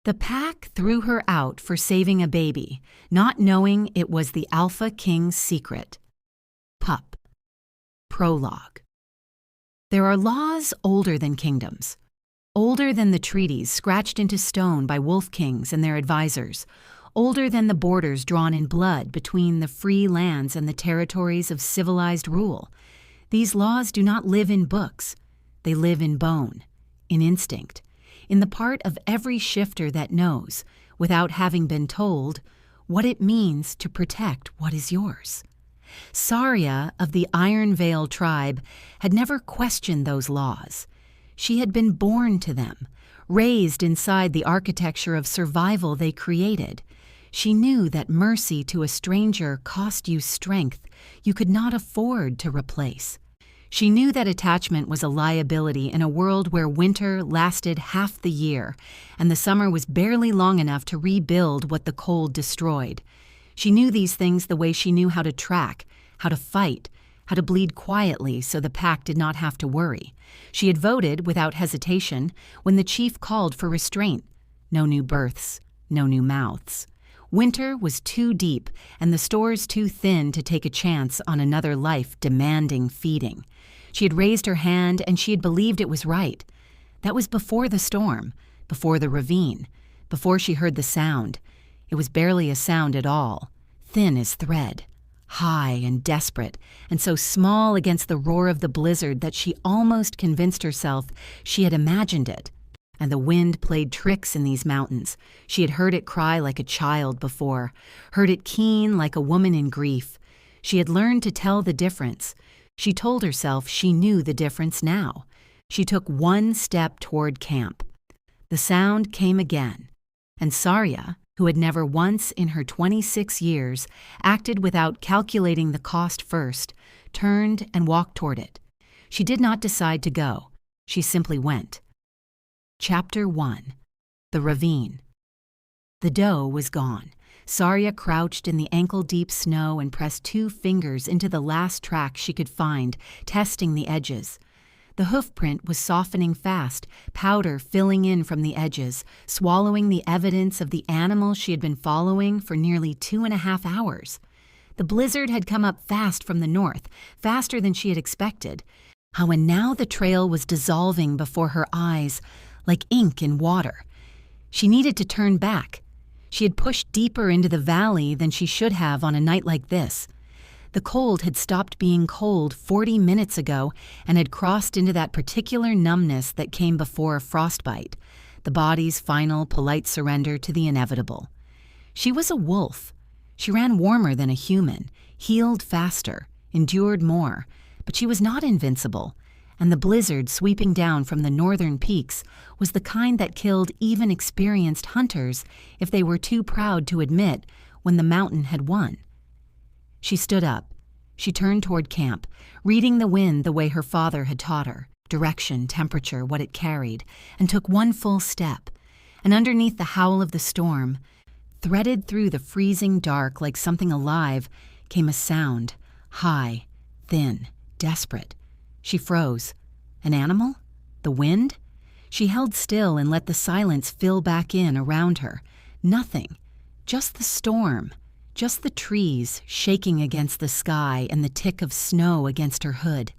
The pack threw her out for saving a baby, not knowing it was the Alpha King's secret. Pup. Prologue. There are laws older than kingdoms, older than the treaties scratched into stone by wolf kings and their advisors, older than the borders drawn in blood between the free lands and the territories of civilized rule. These laws do not live in books. They live in bone, in instinct, in the part of every shifter that knows, without having been told, what it means to protect what is yours. Sarya of the Iron Veil tribe had never questioned those laws. She had been born to them, raised inside the architecture of survival they created. She knew that mercy to a stranger cost you strength you could not afford to replace. She knew that attachment was a liability in a world where winter lasted half the year, and the summer was barely long enough to rebuild what the cold destroyed. She knew these things the way she knew how to track, how to fight, how to bleed quietly so the pack did not have to worry. She had voted without hesitation when the chief called for restraint. No new births, no new mouths. Winter was too deep and the stores too thin to take a chance on another life demanding feeding. She had raised her hand and she had believed it was right. That was before the storm, before the ravine, before she heard the sound. It was barely a sound at all, thin as thread, high and desperate, and so small against the roar of the blizzard that she almost convinced herself she had imagined it. And the wind played tricks in these mountains. She had heard it cry like a child before, heard it keen like a woman in grief. She had learned to tell the difference. She told herself she knew the difference now. She took one step toward camp. The sound came again, and Sarya, who had never once in her 26 years acted without calculating the cost first, turned and walked toward it. She did not decide to go. She simply went. Chapter 1. The Ravine. The doe was gone. Sarya crouched in the ankle-deep snow and pressed 2 fingers into the last track she could find, testing the edges. The hoofprint was softening fast, powder filling in from the edges, swallowing the evidence of the animal she had been following for nearly 2.5 hours. The blizzard had come up fast from the north, faster than she had expected. And now the trail was dissolving before her eyes, like ink in water. She needed to turn back. She had pushed deeper into the valley than she should have on a night like this. The cold had stopped being cold 40 minutes ago and had crossed into that particular numbness that came before a frostbite, the body's final polite surrender to the inevitable. She was a wolf. She ran warmer than a human, healed faster, endured more, but she was not invincible, and the blizzard sweeping down from the northern peaks was the kind that killed even experienced hunters if they were too proud to admit when the mountain had won. She stood up. She turned toward camp, reading the wind the way her father had taught her, direction, temperature, what it carried, and took one full step. And underneath the howl of the storm, threaded through the freezing dark like something alive, came a sound, high, thin, desperate. She froze. An animal? The wind? She held still and let the silence fill back in around her. Nothing. Just the storm. Just the trees shaking against the sky and the tick of snow against her hood.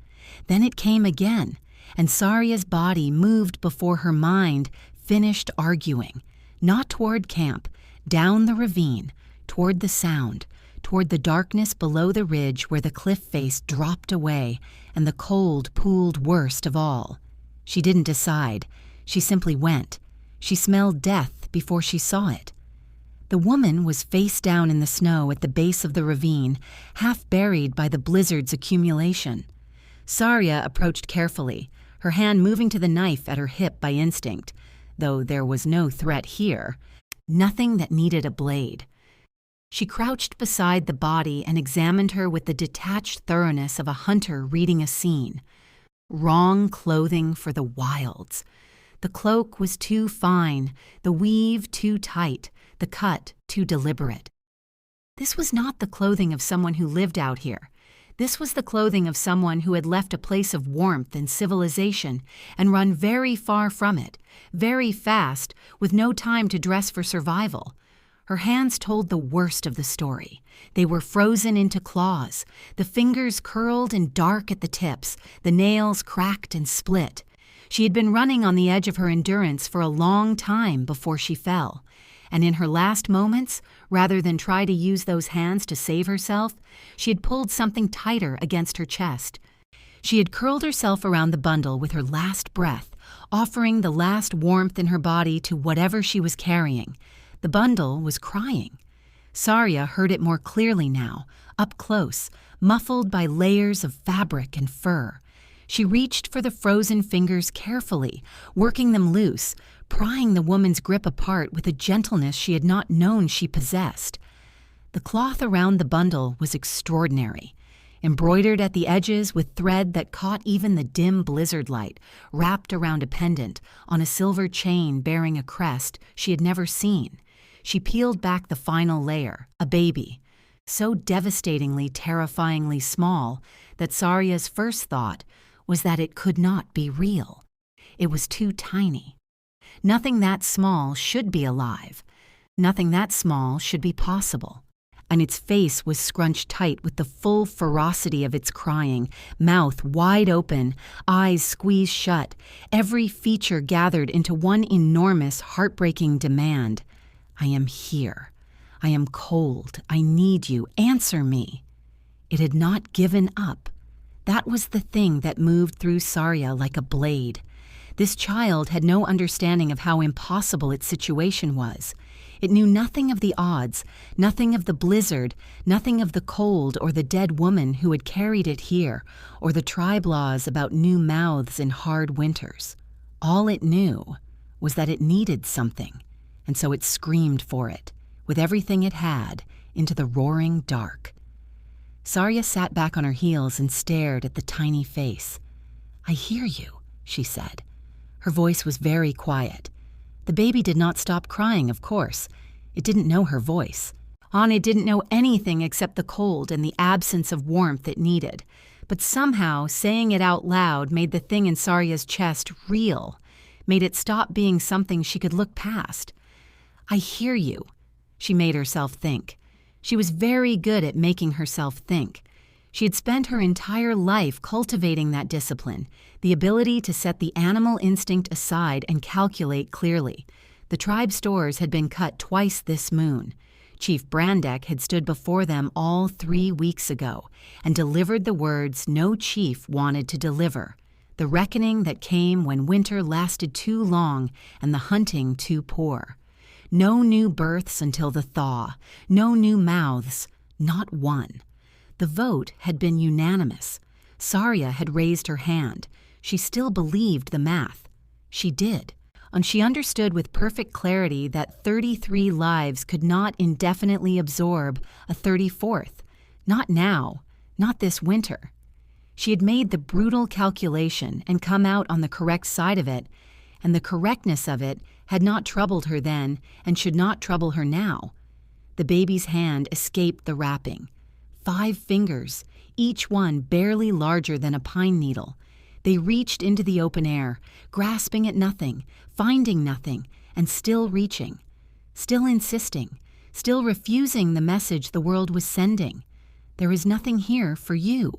Then it came again, and Sarya's body moved before her mind finished arguing. Not toward camp, down the ravine, toward the sound, toward the darkness below the ridge where the cliff face dropped away and the cold pooled worst of all. She didn't decide. She simply went. She smelled death before she saw it. The woman was face down in the snow at the base of the ravine, half buried by the blizzard's accumulation. Sarya approached carefully, her hand moving to the knife at her hip by instinct, though there was no threat here, nothing that needed a blade. She crouched beside the body and examined her with the detached thoroughness of a hunter reading a scene. Wrong clothing for the wilds. The cloak was too fine, the weave too tight, the cut too deliberate. This was not the clothing of someone who lived out here. This was the clothing of someone who had left a place of warmth and civilization and run very far from it, very fast, with no time to dress for survival. Her hands told the worst of the story. They were frozen into claws, the fingers curled and dark at the tips, the nails cracked and split. She had been running on the edge of her endurance for a long time before she fell. And in her last moments, rather than try to use those hands to save herself, she had pulled something tighter against her chest. She had curled herself around the bundle with her last breath, offering the last warmth in her body to whatever she was carrying. The bundle was crying. Sarya heard it more clearly now, up close, muffled by layers of fabric and fur. She reached for the frozen fingers carefully, working them loose, prying the woman's grip apart with a gentleness she had not known she possessed. The cloth around the bundle was extraordinary, embroidered at the edges with thread that caught even the dim blizzard light, wrapped around a pendant on a silver chain bearing a crest she had never seen. She peeled back the final layer, a baby, so devastatingly, terrifyingly small that Sarya's first thought was that it could not be real. It was too tiny. Nothing that small should be alive. Nothing that small should be possible. And its face was scrunched tight with the full ferocity of its crying, mouth wide open, eyes squeezed shut, every feature gathered into one enormous, heartbreaking demand. I am here. I am cold. I need you. Answer me. It had not given up. That was the thing that moved through Sarya like a blade. This child had no understanding of how impossible its situation was. It knew nothing of the odds, nothing of the blizzard, nothing of the cold or the dead woman who had carried it here, or the tribe laws about new mouths in hard winters. All it knew was that it needed something, and so it screamed for it, with everything it had, into the roaring dark. Sarya sat back on her heels and stared at the tiny face. "I hear you," she said. Her voice was very quiet. The baby did not stop crying, of course. It didn't know her voice. It didn't know anything except the cold and the absence of warmth it needed. But somehow, saying it out loud made the thing in Sarya's chest real, made it stop being something she could look past. "I hear you," she made herself think. She was very good at making herself think. She had spent her entire life cultivating that discipline, the ability to set the animal instinct aside and calculate clearly. The tribe stores had been cut twice this moon. Chief Brandek had stood before them all 3 weeks ago and delivered the words no chief wanted to deliver, the reckoning that came when winter lasted too long and the hunting too poor. No new births until the thaw, no new mouths, not one. The vote had been unanimous. Sarya had raised her hand. She still believed the math. She did. And she understood with perfect clarity that 33 lives could not indefinitely absorb a 34th. Not now. Not this winter. She had made the brutal calculation and come out on the correct side of it, and the correctness of it had not troubled her then and should not trouble her now. The baby's hand escaped the wrapping. 5 fingers, each one barely larger than a pine needle. They reached into the open air, grasping at nothing, finding nothing, and still reaching, still insisting, still refusing the message the world was sending. There is nothing here for you.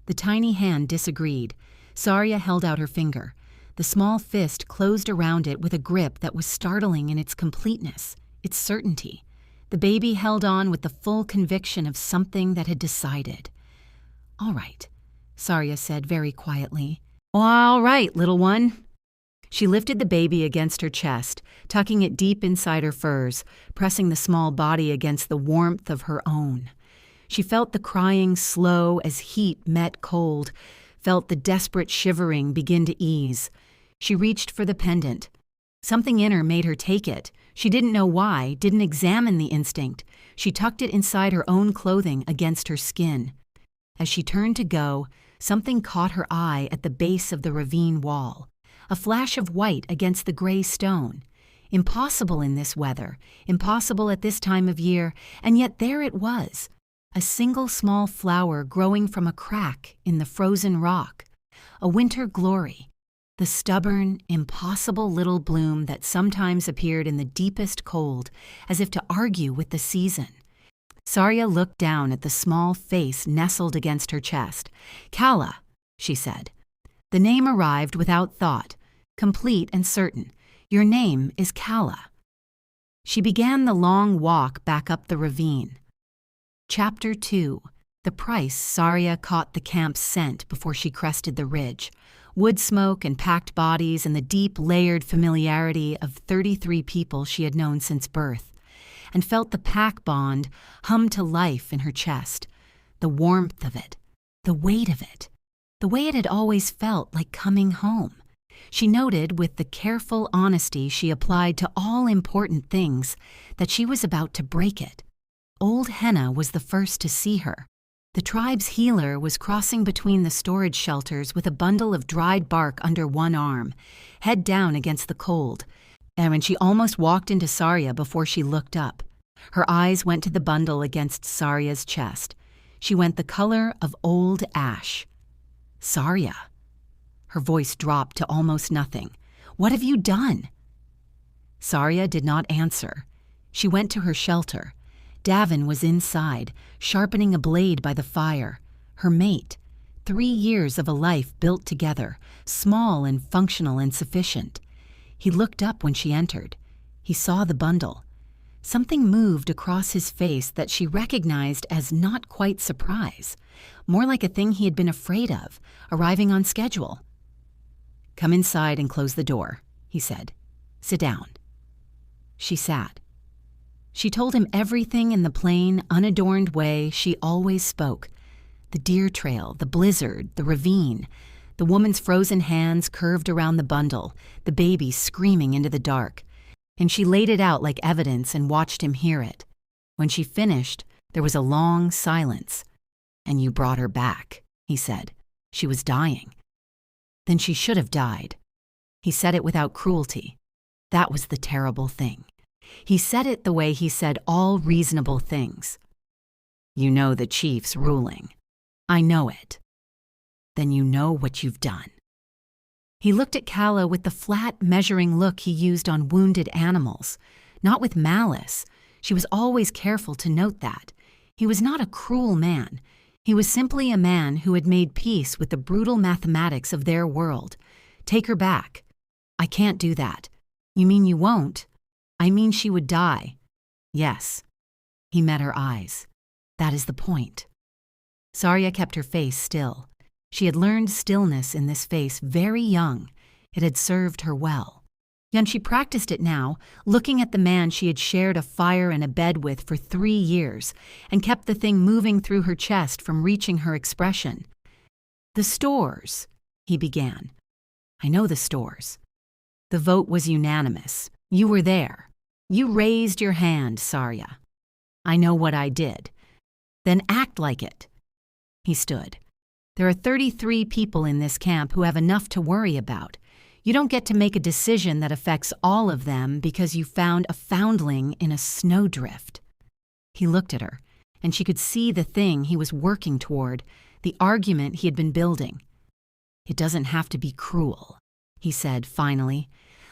The tiny hand disagreed. Sarya held out her finger. The small fist closed around it with a grip that was startling in its completeness, its certainty. The baby held on with the full conviction of something that had decided. "All right," Sarya said very quietly. "All right, little one." She lifted the baby against her chest, tucking it deep inside her furs, pressing the small body against the warmth of her own. She felt the crying slow as heat met cold, felt the desperate shivering begin to ease. She reached for the pendant. Something in her made her take it. She didn't know why, didn't examine the instinct. She tucked it inside her own clothing against her skin. As she turned to go, something caught her eye at the base of the ravine wall. A flash of white against the gray stone. Impossible in this weather, impossible at this time of year, and yet there it was. a single small flower growing from a crack in the frozen rock, a winter glory, the stubborn, impossible little bloom that sometimes appeared in the deepest cold, as if to argue with the season. Sarya looked down at the small face nestled against her chest. "Kala," she said. The name arrived without thought, complete and certain. "Your name is Kala." She began the long walk back up the ravine. Chapter 2. The price Sarya caught the camp's scent before she crested the ridge. Wood smoke and packed bodies and the deep, layered familiarity of 33 people she had known since birth, and felt the pack bond hum to life in her chest, the warmth of it, the weight of it, the way it had always felt like coming home. She noted with the careful honesty she applied to all important things that she was about to break it. Old Henna was the first to see her. The tribe's healer was crossing between the storage shelters with a bundle of dried bark under one arm, head down against the cold, and when she almost walked into Sarya before she looked up, her eyes went to the bundle against Sarya's chest. She went the color of old ash. "Sarya." Her voice dropped to almost nothing. "What have you done?" Sarya did not answer. She went to her shelter. Davin was inside, sharpening a blade by the fire. Her mate. 3 years of a life built together, small and functional and sufficient. He looked up when she entered. He saw the bundle. Something moved across his face that she recognized as not quite surprise, more like a thing he had been afraid of, arriving on schedule. "Come inside and close the door," he said. "Sit down." She sat. She told him everything in the plain, unadorned way she always spoke. The deer trail, the blizzard, the ravine, the woman's frozen hands curved around the bundle, the baby screaming into the dark. And she laid it out like evidence and watched him hear it. When she finished, there was a long silence. "And you brought her back," he said. "She was dying." "Then she should have died." He said it without cruelty. That was the terrible thing. He said it the way he said all reasonable things. "You know the chief's ruling." "I know it." "Then you know what you've done." He looked at Kala with the flat, measuring look he used on wounded animals, not with malice. She was always careful to note that. He was not a cruel man. He was simply a man who had made peace with the brutal mathematics of their world. "Take her back." "I can't do that." "You mean you won't?" "I mean she would die." "Yes." He met her eyes. "That is the point." Sarya kept her face still. She had learned stillness in this face very young. It had served her well. And she practiced it now, looking at the man she had shared a fire and a bed with for 3 years, and kept the thing moving through her chest from reaching her expression. "The stores," he began. "I know the stores." "The vote was unanimous. You were there. You raised your hand, Sarya." "I know what I did." "Then act like it." He stood. "There are 33 people in this camp who have enough to worry about. You don't get to make a decision that affects all of them because you found a foundling in a snowdrift." He looked at her, and she could see the thing he was working toward, the argument he had been building. "It doesn't have to be cruel," he said finally.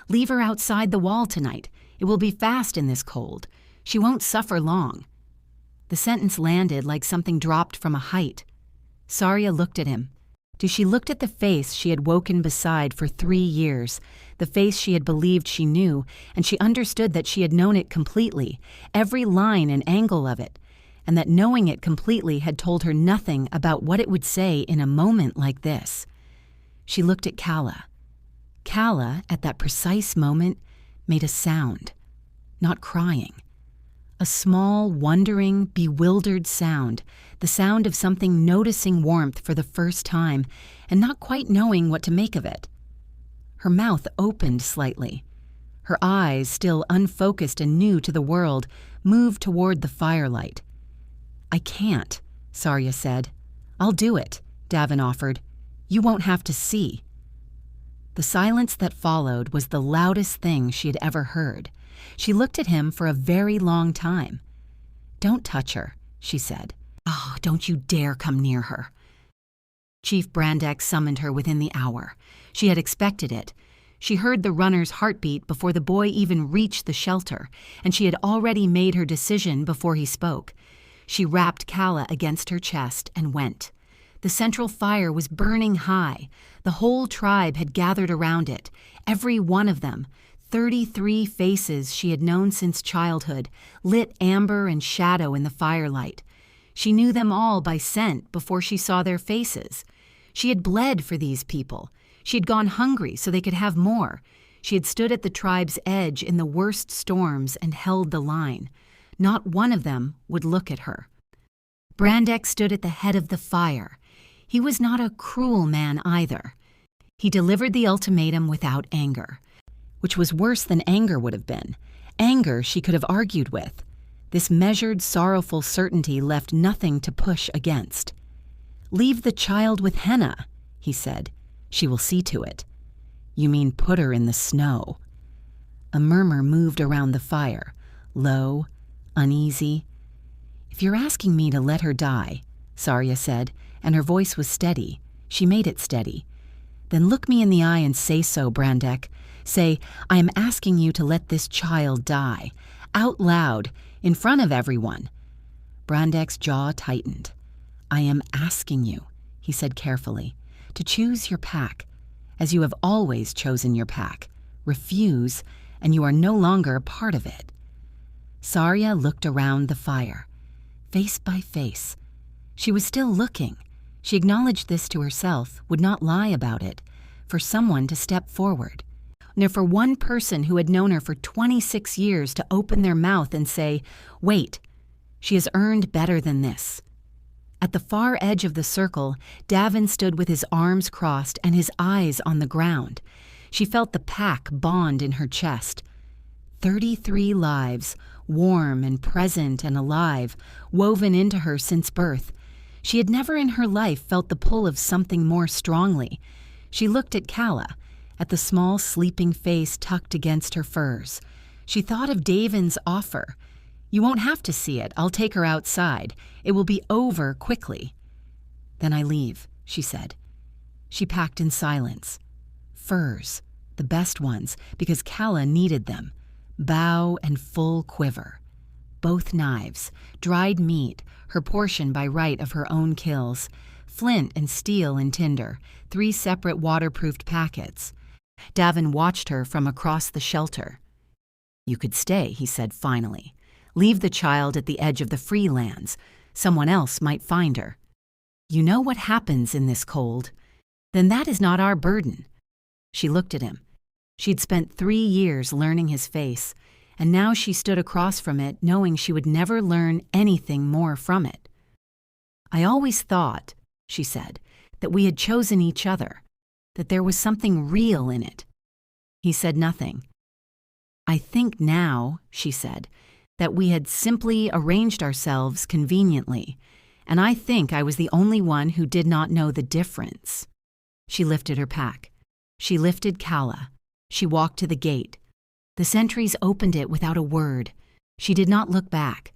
"Leave her outside the wall tonight. It will be fast in this cold. She won't suffer long." The sentence landed like something dropped from a height. Sarya looked at him. She looked at the face she had woken beside for 3 years, the face she had believed she knew, and she understood that she had known it completely, every line and angle of it, and that knowing it completely had told her nothing about what it would say in a moment like this. She looked at Kala. Kala, at that precise moment, made a sound, not crying. A small, wondering, bewildered sound, the sound of something noticing warmth for the first time and not quite knowing what to make of it. Her mouth opened slightly. Her eyes, still unfocused and new to the world, moved toward the firelight. "I can't," Sarya said. "I'll do it," Davin offered. "You won't have to see." The silence that followed was the loudest thing she had ever heard. She looked at him for a very long time. "Don't touch her," she said. A don't you dare come near her." Chief Brandeck summoned her within the hour. She had expected it. She heard the runner's heartbeat before the boy even reached the shelter, and she had already made her decision before he spoke. She wrapped Calla against her chest and went. The central fire was burning high. The whole tribe had gathered around it, every one of them. 33 faces she had known since childhood, lit amber and shadow in the firelight. She knew them all by scent before she saw their faces. She had bled for these people. She had gone hungry so they could have more. She had stood at the tribe's edge in the worst storms and held the line. Not one of them would look at her. Brandeck stood at the head of the fire. He was not a cruel man either. He delivered the ultimatum without anger, which was worse than anger would have been. Anger she could have argued with. This measured, sorrowful certainty left nothing to push against. "Leave the child with Henna," he said. "She will see to it." "You mean put her in the snow." A murmur moved around the fire, low, uneasy. "If you're asking me to let her die," Sarya said, and her voice was steady. She made it steady. "Then look me in the eye and say so, Brandeck. Say, I am asking you to let this child die. Out loud, in front of everyone." Brandeck's jaw tightened. "I am asking you," he said carefully, "to choose your pack, as you have always chosen your pack. Refuse, and you are no longer a part of it." Sarya looked around the fire, face by face. She was still looking. She acknowledged this to herself, would not lie about it, for someone to step forward. Now, for one person who had known her for 26 years to open their mouth and say, "Wait, she has earned better than this." At the far edge of the circle, Davin stood with his arms crossed and his eyes on the ground. She felt the pack bond in her chest. 33 lives, warm and present and alive, woven into her since birth. She had never in her life felt the pull of something more strongly. She looked at Calla, at the small sleeping face tucked against her furs. She thought of Davin's offer. "You won't have to see it. I'll take her outside. It will be over quickly." "Then I leave," she said. She packed in silence. Furs, the best ones, because Calla needed them. Bow and full quiver. Both knives, dried meat, her portion by right of her own kills. Flint and steel and tinder, 3 separate waterproofed packets. Davin watched her from across the shelter. "You could stay," he said finally. "Leave the child at the edge of the free lands. Someone else might find her. You know what happens in this cold. Then that is not our burden." She looked at him. She'd spent 3 years learning his face, and now she stood across from it knowing she would never learn anything more from it. "I always thought," she said, "that we had chosen each other, that there was something real in it." He said nothing. "I think now," she said, "that we had simply arranged ourselves conveniently, and I think I was the only one who did not know the difference." She lifted her pack. She lifted Calla. She walked to the gate. The sentries opened it without a word. She did not look back.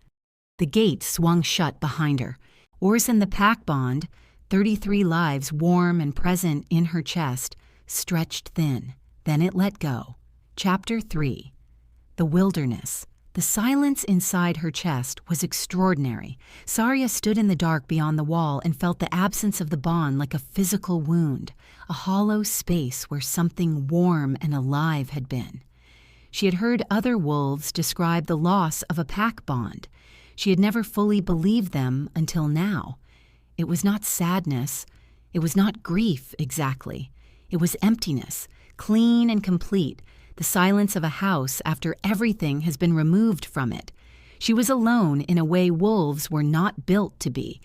The gate swung shut behind her. Oars in the pack bond, 33 lives warm and present in her chest, stretched thin. Then it let go. Chapter 3. The Wilderness. The silence inside her chest was extraordinary. Sarya stood in the dark beyond the wall and felt the absence of the bond like a physical wound, a hollow space where something warm and alive had been. She had heard other wolves describe the loss of a pack bond. She had never fully believed them until now. It was not sadness. It was not grief exactly. It was emptiness, clean and complete, the silence of a house after everything has been removed from it. She was alone in a way wolves were not built to be.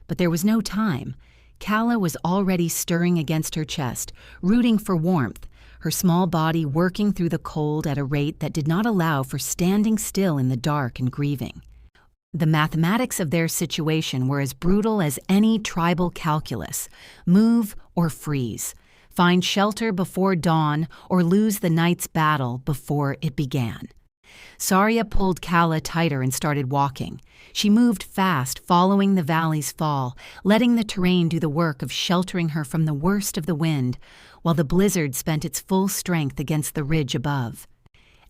But there was no time. Calla was already stirring against her chest, rooting for warmth, her small body working through the cold at a rate that did not allow for standing still in the dark and grieving. The mathematics of their situation were as brutal as any tribal calculus: move or freeze, find shelter before dawn or lose the night's battle before it began. Sarya pulled Kala tighter and started walking. She moved fast, following the valley's fall, letting the terrain do the work of sheltering her from the worst of the wind, while the blizzard spent its full strength against the ridge above.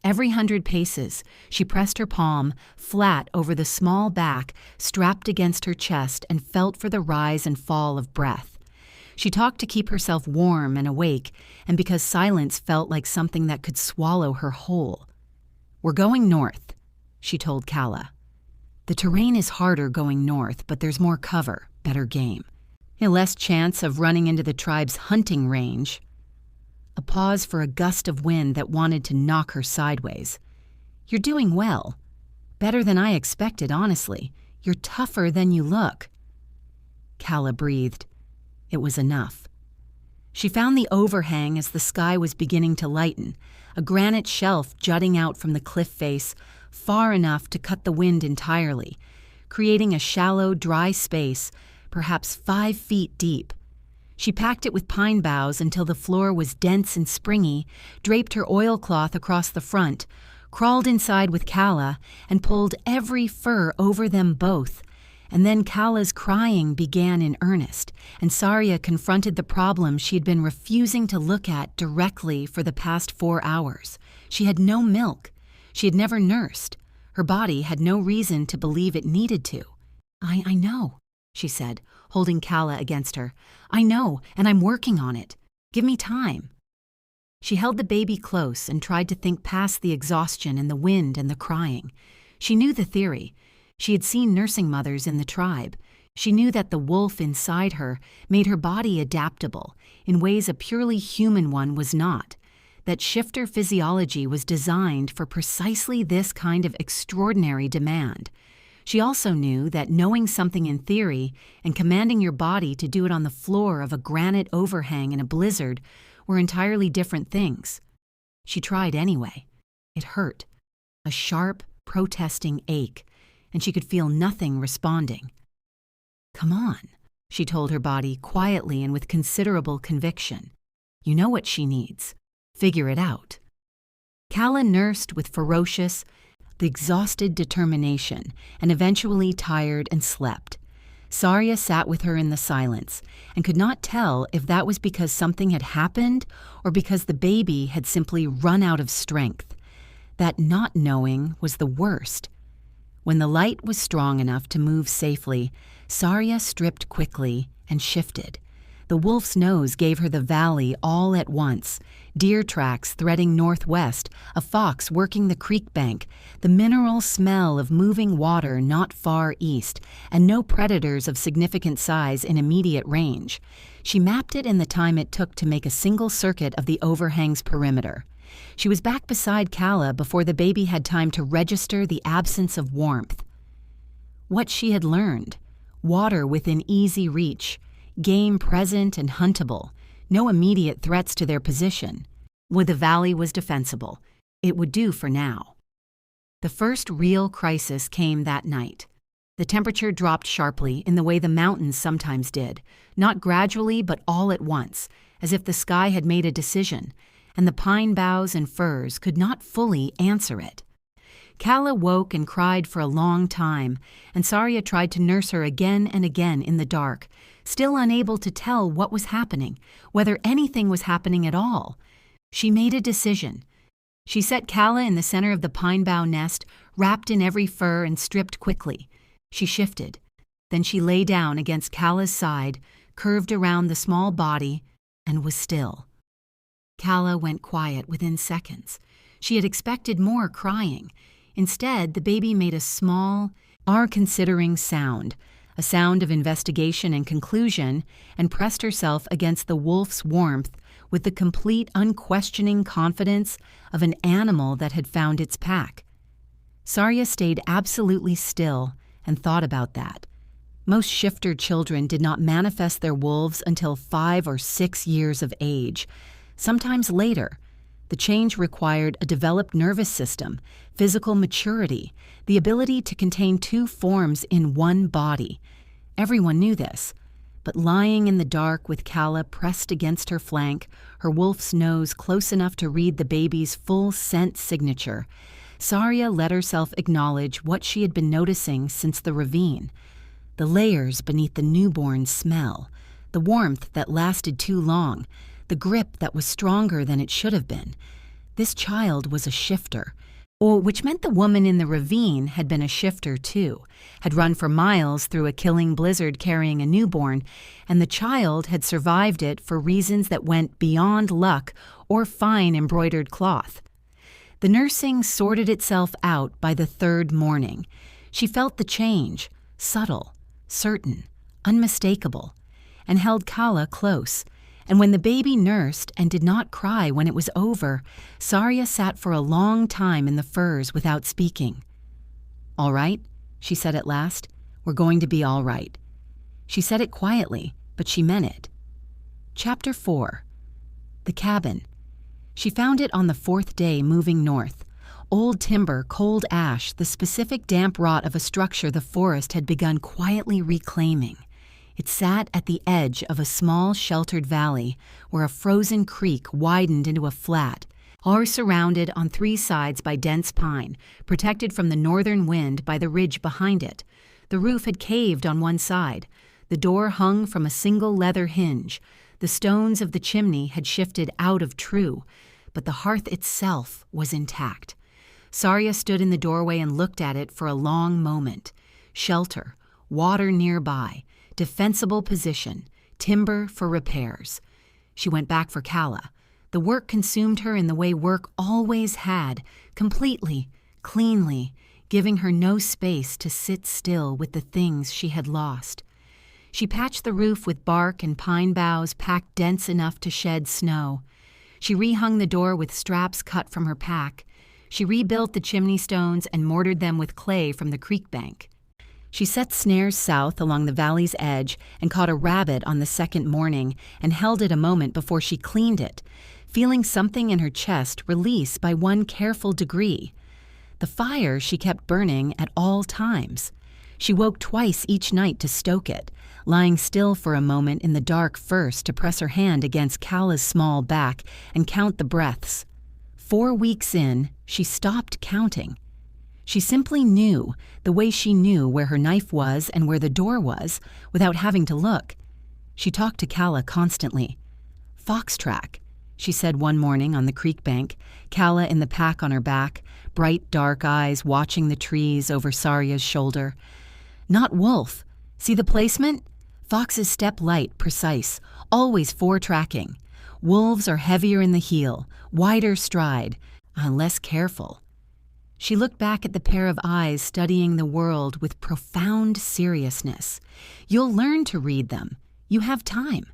Every 100 paces, she pressed her palm flat over the small back strapped against her chest and felt for the rise and fall of breath. She talked to keep herself warm and awake, and because silence felt like something that could swallow her whole. "We're going north," she told Kala. "The terrain is harder going north, but there's more cover, better game. Less chance of running into the tribe's hunting range." A pause for a gust of wind that wanted to knock her sideways. "You're doing well. Better than I expected, honestly. You're tougher than you look." Kala breathed. It was enough. She found the overhang as the sky was beginning to lighten, a granite shelf jutting out from the cliff face far enough to cut the wind entirely, creating a shallow, dry space, perhaps 5 feet deep. She packed it with pine boughs until the floor was dense and springy, draped her oilcloth across the front, crawled inside with Kala, and pulled every fur over them both. And then Kala's crying began in earnest, and Sarya confronted the problem she had been refusing to look at directly for the past 4 hours. She had no milk. She had never nursed. Her body had no reason to believe it needed to. I know," she said, holding Kala against her. "I know, and I'm working on it. Give me time." She held the baby close and tried to think past the exhaustion and the wind and the crying. She knew the theory. She had seen nursing mothers in the tribe. She knew that the wolf inside her made her body adaptable in ways a purely human one was not, that shifter physiology was designed for precisely this kind of extraordinary demand. She also knew that knowing something in theory and commanding your body to do it on the floor of a granite overhang in a blizzard were entirely different things. She tried anyway. It hurt, a sharp, protesting ache, and she could feel nothing responding. "Come on," she told her body quietly and with considerable conviction. "You know what she needs. Figure it out." Kala nursed with ferocious, exhausted determination, and eventually tired and slept. Sarya sat with her in the silence, and could not tell if that was because something had happened or because the baby had simply run out of strength. That not knowing was the worst. When the light was strong enough to move safely, Sarya stripped quickly and shifted. The wolf's nose gave her the valley all at once, deer tracks threading northwest, a fox working the creek bank, the mineral smell of moving water not far east, and no predators of significant size in immediate range. She mapped it in the time it took to make a single circuit of the overhang's perimeter. She was back beside Kala before the baby had time to register the absence of warmth. What she had learned: water within easy reach, game present and huntable, no immediate threats to their position. Well, the valley was defensible. It would do for now. The first real crisis came that night. The temperature dropped sharply in the way the mountains sometimes did, not gradually but all at once, as if the sky had made a decision, and the pine boughs and firs could not fully answer it. Kala woke and cried for a long time, and Sarya tried to nurse her again and again in the dark, still unable to tell what was happening, whether anything was happening at all. She made a decision. She set Kala in the center of the pine bough nest, wrapped in every fur and stripped quickly. She shifted. Then she lay down against Kala's side, curved around the small body, and was still. Kala went quiet within seconds. She had expected more crying. Instead, the baby made a small, considering sound, a sound of investigation and conclusion, and pressed herself against the wolf's warmth with the complete, unquestioning confidence of an animal that had found its pack. Sarya stayed absolutely still and thought about that. Most shifter children did not manifest their wolves until 5 or 6 years of age, sometimes later. The change required a developed nervous system, physical maturity, the ability to contain 2 forms in one body. Everyone knew this, but lying in the dark with Kala pressed against her flank, her wolf's nose close enough to read the baby's full scent signature, Sarya let herself acknowledge what she had been noticing since the ravine. The layers beneath the newborn's smell, the warmth that lasted too long, the grip that was stronger than it should have been. This child was a shifter, which meant the woman in the ravine had been a shifter too, had run for miles through a killing blizzard carrying a newborn, and the child had survived it for reasons that went beyond luck or fine embroidered cloth. The nursing sorted itself out by the third morning. She felt the change, subtle, certain, unmistakable, and held Kala close. And when the baby nursed and did not cry when it was over, Sarya sat for a long time in the furs without speaking. "All right," she said at last. "We're going to be all right." She said it quietly, but she meant it. Chapter 4. The cabin. She found it on the fourth day moving north. Old timber, cold ash, the specific damp rot of a structure the forest had begun quietly reclaiming. It sat at the edge of a small sheltered valley where a frozen creek widened into a flat, all surrounded on three sides by dense pine, protected from the northern wind by the ridge behind it. The roof had caved on one side. The door hung from a single leather hinge. The stones of the chimney had shifted out of true, but the hearth itself was intact. Sarya stood in the doorway and looked at it for a long moment. Shelter, water nearby, defensible position, timber for repairs. She went back for Kala. The work consumed her in the way work always had, completely, cleanly, giving her no space to sit still with the things she had lost. She patched the roof with bark and pine boughs packed dense enough to shed snow. She rehung the door with straps cut from her pack. She rebuilt the chimney stones and mortared them with clay from the creek bank. She set snares south along the valley's edge and caught a rabbit on the second morning and held it a moment before she cleaned it, feeling something in her chest release by one careful degree. The fire she kept burning at all times. She woke twice each night to stoke it, lying still for a moment in the dark first to press her hand against Kala's small back and count the breaths. 4 weeks in, she stopped counting. She simply knew, the way she knew where her knife was and where the door was, without having to look. She talked to Kala constantly. "Fox track," she said one morning on the creek bank, Kala in the pack on her back, bright dark eyes watching the trees over Sarya's shoulder. "Not wolf. See the placement? Foxes step light, precise, always 4 tracking. Wolves are heavier in the heel, wider stride, less careful." She looked back at the pair of eyes studying the world with profound seriousness. "You'll learn to read them. You have time."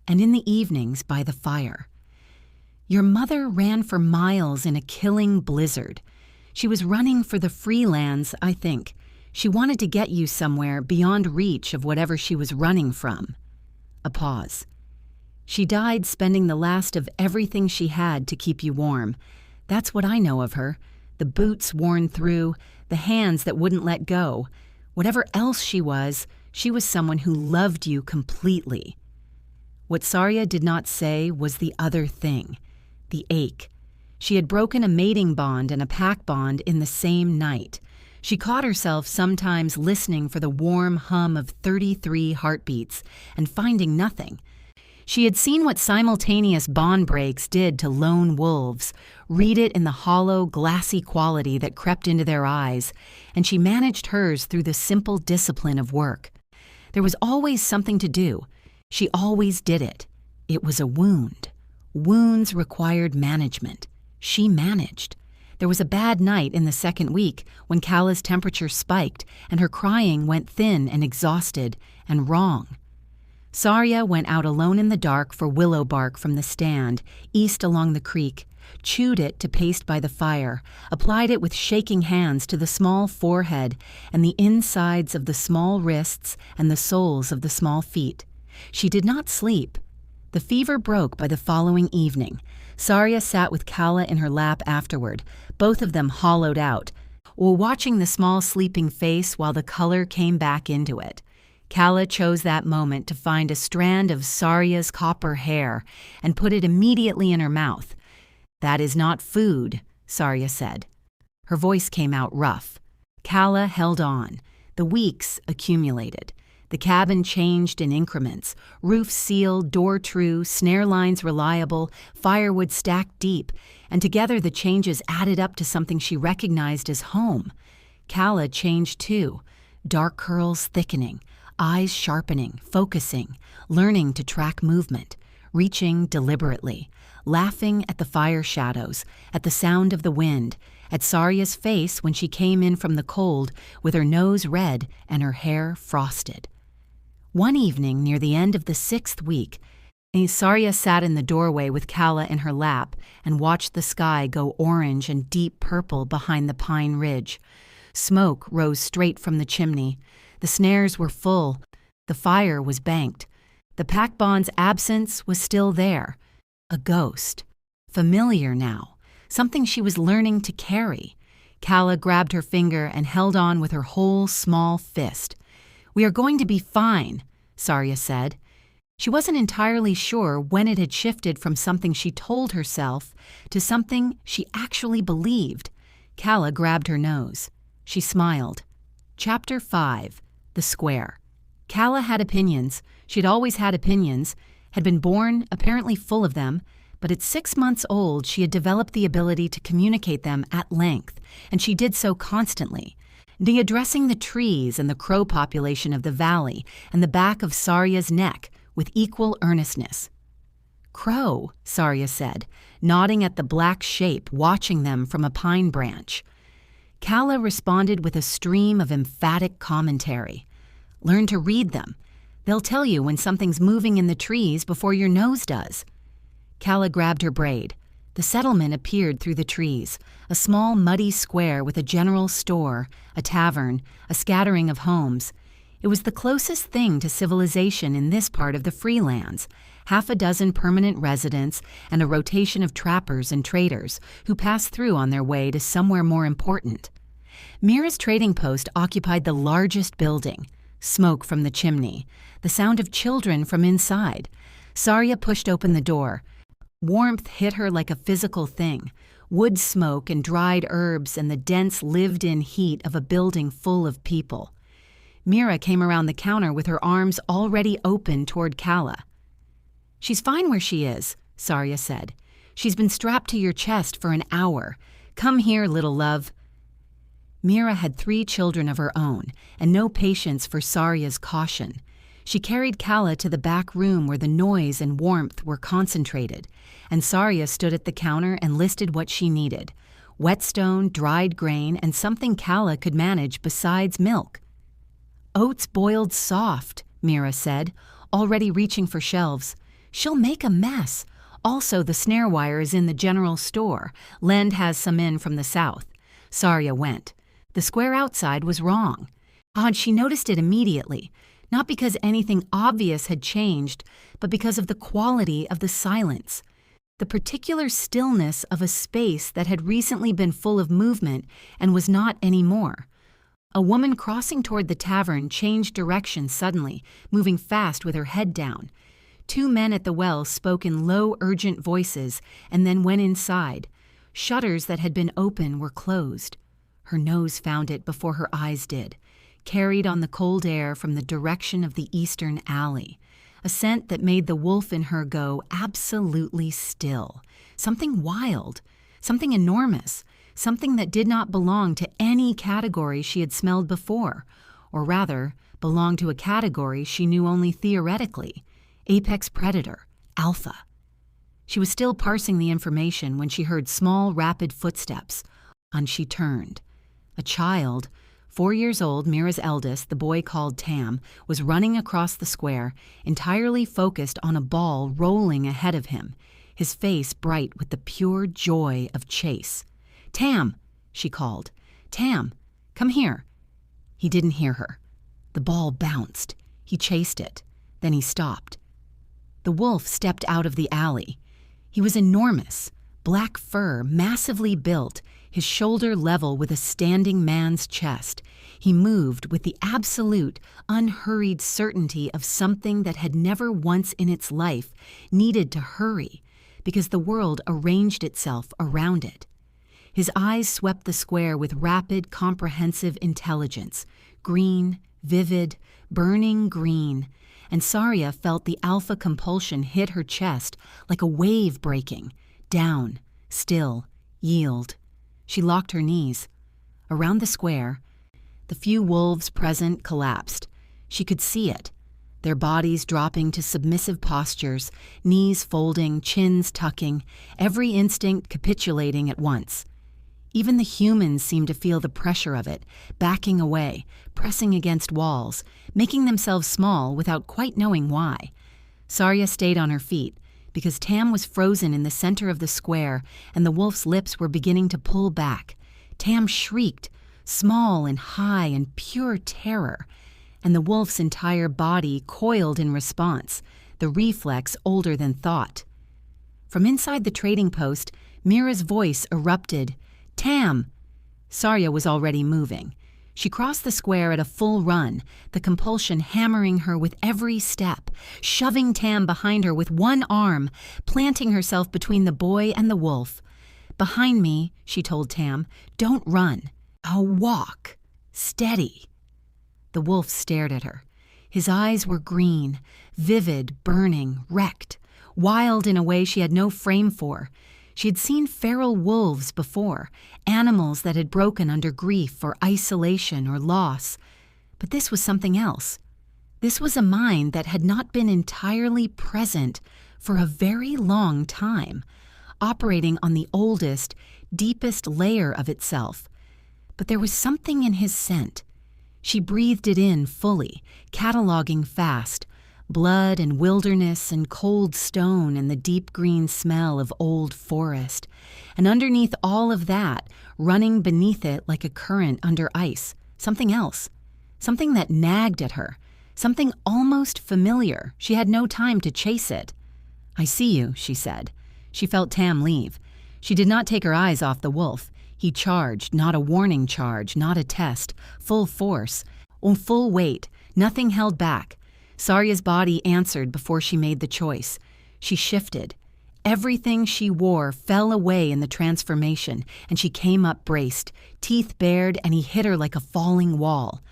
And in the evenings by the fire. "Your mother ran for miles in a killing blizzard. She was running for the free lands, I think. She wanted to get you somewhere beyond reach of whatever she was running from." A pause. "She died spending the last of everything she had to keep you warm. That's what I know of her. The boots worn through, the hands that wouldn't let go. Whatever else she was someone who loved you completely." What Sarya did not say was the other thing, the ache. She had broken a mating bond and a pack bond in the same night. She caught herself sometimes listening for the warm hum of 33 heartbeats and finding nothing. She had seen what simultaneous bond breaks did to lone wolves, read it in the hollow, glassy quality that crept into their eyes, and she managed hers through the simple discipline of work. There was always something to do. She always did it. It was a wound. Wounds required management. She managed. There was a bad night in the second week when Kala's temperature spiked and her crying went thin and exhausted and wrong. Sarya went out alone in the dark for willow bark from the stand, east along the creek, chewed it to paste by the fire, applied it with shaking hands to the small forehead and the insides of the small wrists and the soles of the small feet. She did not sleep. The fever broke by the following evening. Sarya sat with Kala in her lap afterward, both of them hollowed out, while watching the small sleeping face while the color came back into it. Kala chose that moment to find a strand of Sarya's copper hair and put it immediately in her mouth. "That is not food," Sarya said. Her voice came out rough. Calla held on. The weeks accumulated. The cabin changed in increments. Roof sealed, door true, snare lines reliable, firewood stacked deep, and together the changes added up to something she recognized as home. Calla changed too. Dark curls thickening, eyes sharpening, focusing, learning to track movement, reaching deliberately, laughing at the fire shadows, at the sound of the wind, at Sarya's face when she came in from the cold with her nose red and her hair frosted. One evening near the end of the 6th week, Sarya sat in the doorway with Calla in her lap and watched the sky go orange and deep purple behind the pine ridge. Smoke rose straight from the chimney. The snares were full. The fire was banked. The pack-bond's absence was still there. A ghost. Familiar now. Something she was learning to carry. Calla grabbed her finger and held on with her whole small fist. "We are going to be fine," Sarya said. She wasn't entirely sure when it had shifted from something she told herself to something she actually believed. Calla grabbed her nose. She smiled. Chapter 5. The Square. Calla had opinions. She'd always had opinions, had been born apparently full of them, but at 6 months old she had developed the ability to communicate them at length, and she did so constantly, addressing the trees and the crow population of the valley and the back of Sarya's neck with equal earnestness. "Crow," Sarya said, nodding at the black shape watching them from a pine branch. Calla responded with a stream of emphatic commentary. "Learn to read them. They'll tell you when something's moving in the trees before your nose does." Calla grabbed her braid. The settlement appeared through the trees, a small muddy square with a general store, a tavern, a scattering of homes. It was the closest thing to civilization in this part of the Freelands, 6 permanent residents and a rotation of trappers and traders who passed through on their way to somewhere more important. Mira's trading post occupied the largest building. Smoke from the chimney, the sound of children from inside. Sarya pushed open the door. Warmth hit her like a physical thing. Wood smoke and dried herbs and the dense lived-in heat of a building full of people. Mira came around the counter with her arms already open toward Calla. "She's fine where she is," Sarya said. "She's been strapped to your chest for an hour. Come here, little love." Mira had 3 children of her own and no patience for Sarya's caution. She carried Calla to the back room where the noise and warmth were concentrated, and Sarya stood at the counter and listed what she needed: whetstone, dried grain, and something Calla could manage besides milk. "Oats boiled soft," Mira said, already reaching for shelves. "She'll make a mess. Also, the snare wire is in the general store. Lend has some in from the south." Sarya went. The square outside was wrong. Odd, she noticed it immediately, not because anything obvious had changed, but because of the quality of the silence. The particular stillness of a space that had recently been full of movement and was not anymore. A woman crossing toward the tavern changed direction suddenly, moving fast with her head down. 2 men at the well spoke in low, urgent voices and then went inside. Shutters that had been open were closed. Her nose found it before her eyes did, carried on the cold air from the direction of the eastern alley. A scent that made the wolf in her go absolutely still. Something wild, something enormous, something that did not belong to any category she had smelled before, or rather, belonged to a category she knew only theoretically: apex predator, alpha. She was still parsing the information when she heard small, rapid footsteps, and she turned. A child, 4 years old, Mira's eldest, the boy called Tam, was running across the square, entirely focused on a ball rolling ahead of him, his face bright with the pure joy of chase. "Tam!" she called. "Tam, come here." He didn't hear her. The ball bounced. He chased it. Then he stopped. The wolf stepped out of the alley. He was enormous, black fur, massively built, his shoulder level with a standing man's chest. He moved with the absolute, unhurried certainty of something that had never once in its life needed to hurry, because the world arranged itself around it. His eyes swept the square with rapid, comprehensive intelligence. Green, vivid, burning green. And Sarya felt the alpha compulsion hit her chest like a wave breaking. Down, still, yield. She locked her knees. Around the square, the few wolves present collapsed. She could see it, their bodies dropping to submissive postures, knees folding, chins tucking, every instinct capitulating at once. Even the humans seemed to feel the pressure of it, backing away, pressing against walls, making themselves small without quite knowing why. Sarya stayed on her feet, because Tam was frozen in the center of the square and the wolf's lips were beginning to pull back. Tam shrieked, small and high in pure terror, and the wolf's entire body coiled in response, the reflex older than thought. From inside the trading post, Mira's voice erupted. "Tam!" Sarya was already moving. She crossed the square at a full run, the compulsion hammering her with every step, shoving Tam behind her with one arm, planting herself between the boy and the wolf. "Behind me," she told Tam. "Don't run. I'll walk. Steady." The wolf stared at her. His eyes were green, vivid, burning, wrecked, wild in a way she had no frame for. She had seen feral wolves before, animals that had broken under grief or isolation or loss. But this was something else. This was a mind that had not been entirely present for a very long time, operating on the oldest, deepest layer of itself. But there was something in his scent. She breathed it in fully, cataloging fast. Blood and wilderness and cold stone and the deep green smell of old forest. And underneath all of that, running beneath it like a current under ice, something else. Something that nagged at her. Something almost familiar. She had no time to chase it. "I see you," she said. She felt Tam leave. She did not take her eyes off the wolf. He charged, not a warning charge, not a test. Full force. On full weight. Nothing held back. Sarya's body answered before she made the choice. She shifted. Everything she wore fell away in the transformation, and she came up braced, teeth bared, and he hit her like a falling wall.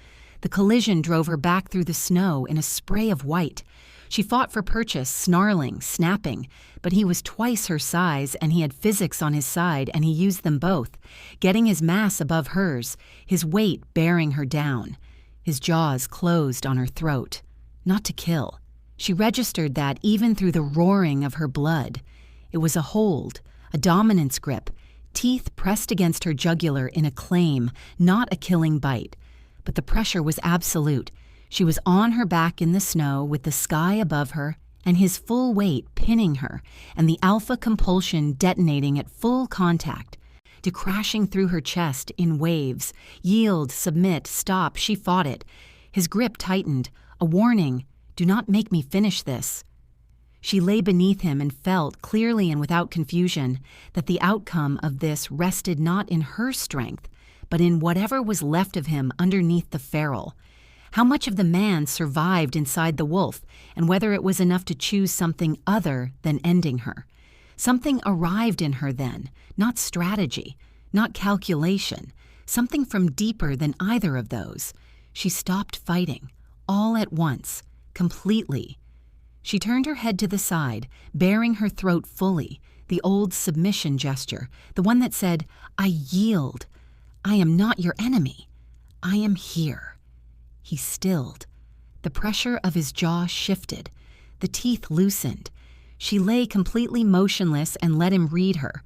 The collision drove her back through the snow in a spray of white. She fought for purchase, snarling, snapping, but he was twice her size, and he had physics on his side, and he used them both, getting his mass above hers, his weight bearing her down. His jaws closed on her throat. Not to kill. She registered that even through the roaring of her blood. It was a hold, a dominance grip, teeth pressed against her jugular in a claim, not a killing bite. But the pressure was absolute. She was on her back in the snow with the sky above her and his full weight pinning her and the alpha compulsion detonating at full contact, to crashing through her chest in waves. Yield, submit, stop, she fought it. His grip tightened. A warning, do not make me finish this. She lay beneath him and felt, clearly and without confusion, that the outcome of this rested not in her strength, but in whatever was left of him underneath the feral. How much of the man survived inside the wolf, and whether it was enough to choose something other than ending her. Something arrived in her then, not strategy, not calculation, something from deeper than either of those. She stopped fighting. All at once, completely. She turned her head to the side, baring her throat fully, the old submission gesture, the one that said, "I yield. I am not your enemy. I am here." He stilled. The pressure of his jaw shifted. The teeth loosened. She lay completely motionless and let him read her.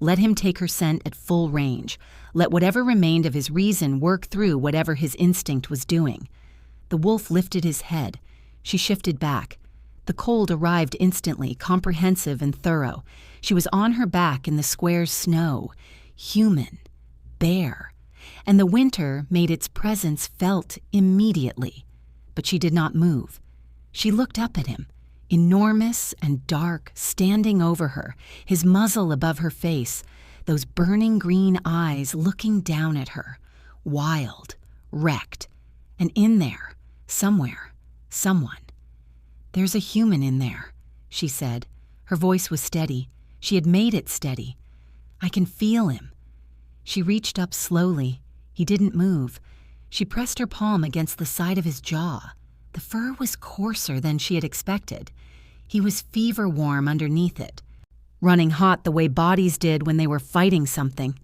Let him take her scent at full range. Let whatever remained of his reason work through whatever his instinct was doing. The wolf lifted his head. She shifted back. The cold arrived instantly, comprehensive and thorough. She was on her back in the square's snow, human, bare, and the winter made its presence felt immediately. But she did not move. She looked up at him, enormous and dark, standing over her, his muzzle above her face, those burning green eyes looking down at her, wild, wrecked, and in there, somewhere, someone. "There's a human in there," she said. Her voice was steady. She had made it steady. "I can feel him. She reached up slowly. He didn't move. She pressed her palm against the side of his jaw. The fur was coarser than she had expected. He was fever warm underneath it, running hot the way bodies did when they were fighting something.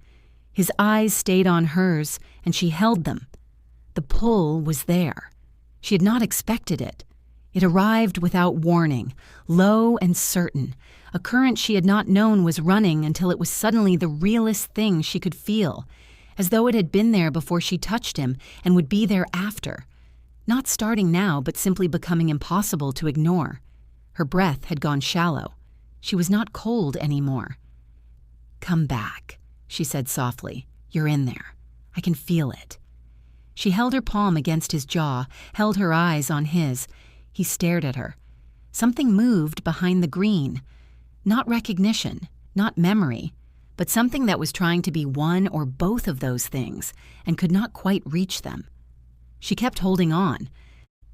His eyes stayed on hers, and she held them. The pull was there. She had not expected it. It arrived without warning, low and certain. A current she had not known was running until it was suddenly the realest thing she could feel, as though it had been there before she touched him and would be there after. Not starting now, but simply becoming impossible to ignore. Her breath had gone shallow. She was not cold anymore. "Come back," she said softly. "You're in there. I can feel it." She held her palm against his jaw, held her eyes on his. He stared at her. Something moved behind the green. Not recognition, not memory, but something that was trying to be one or both of those things and could not quite reach them. She kept holding on,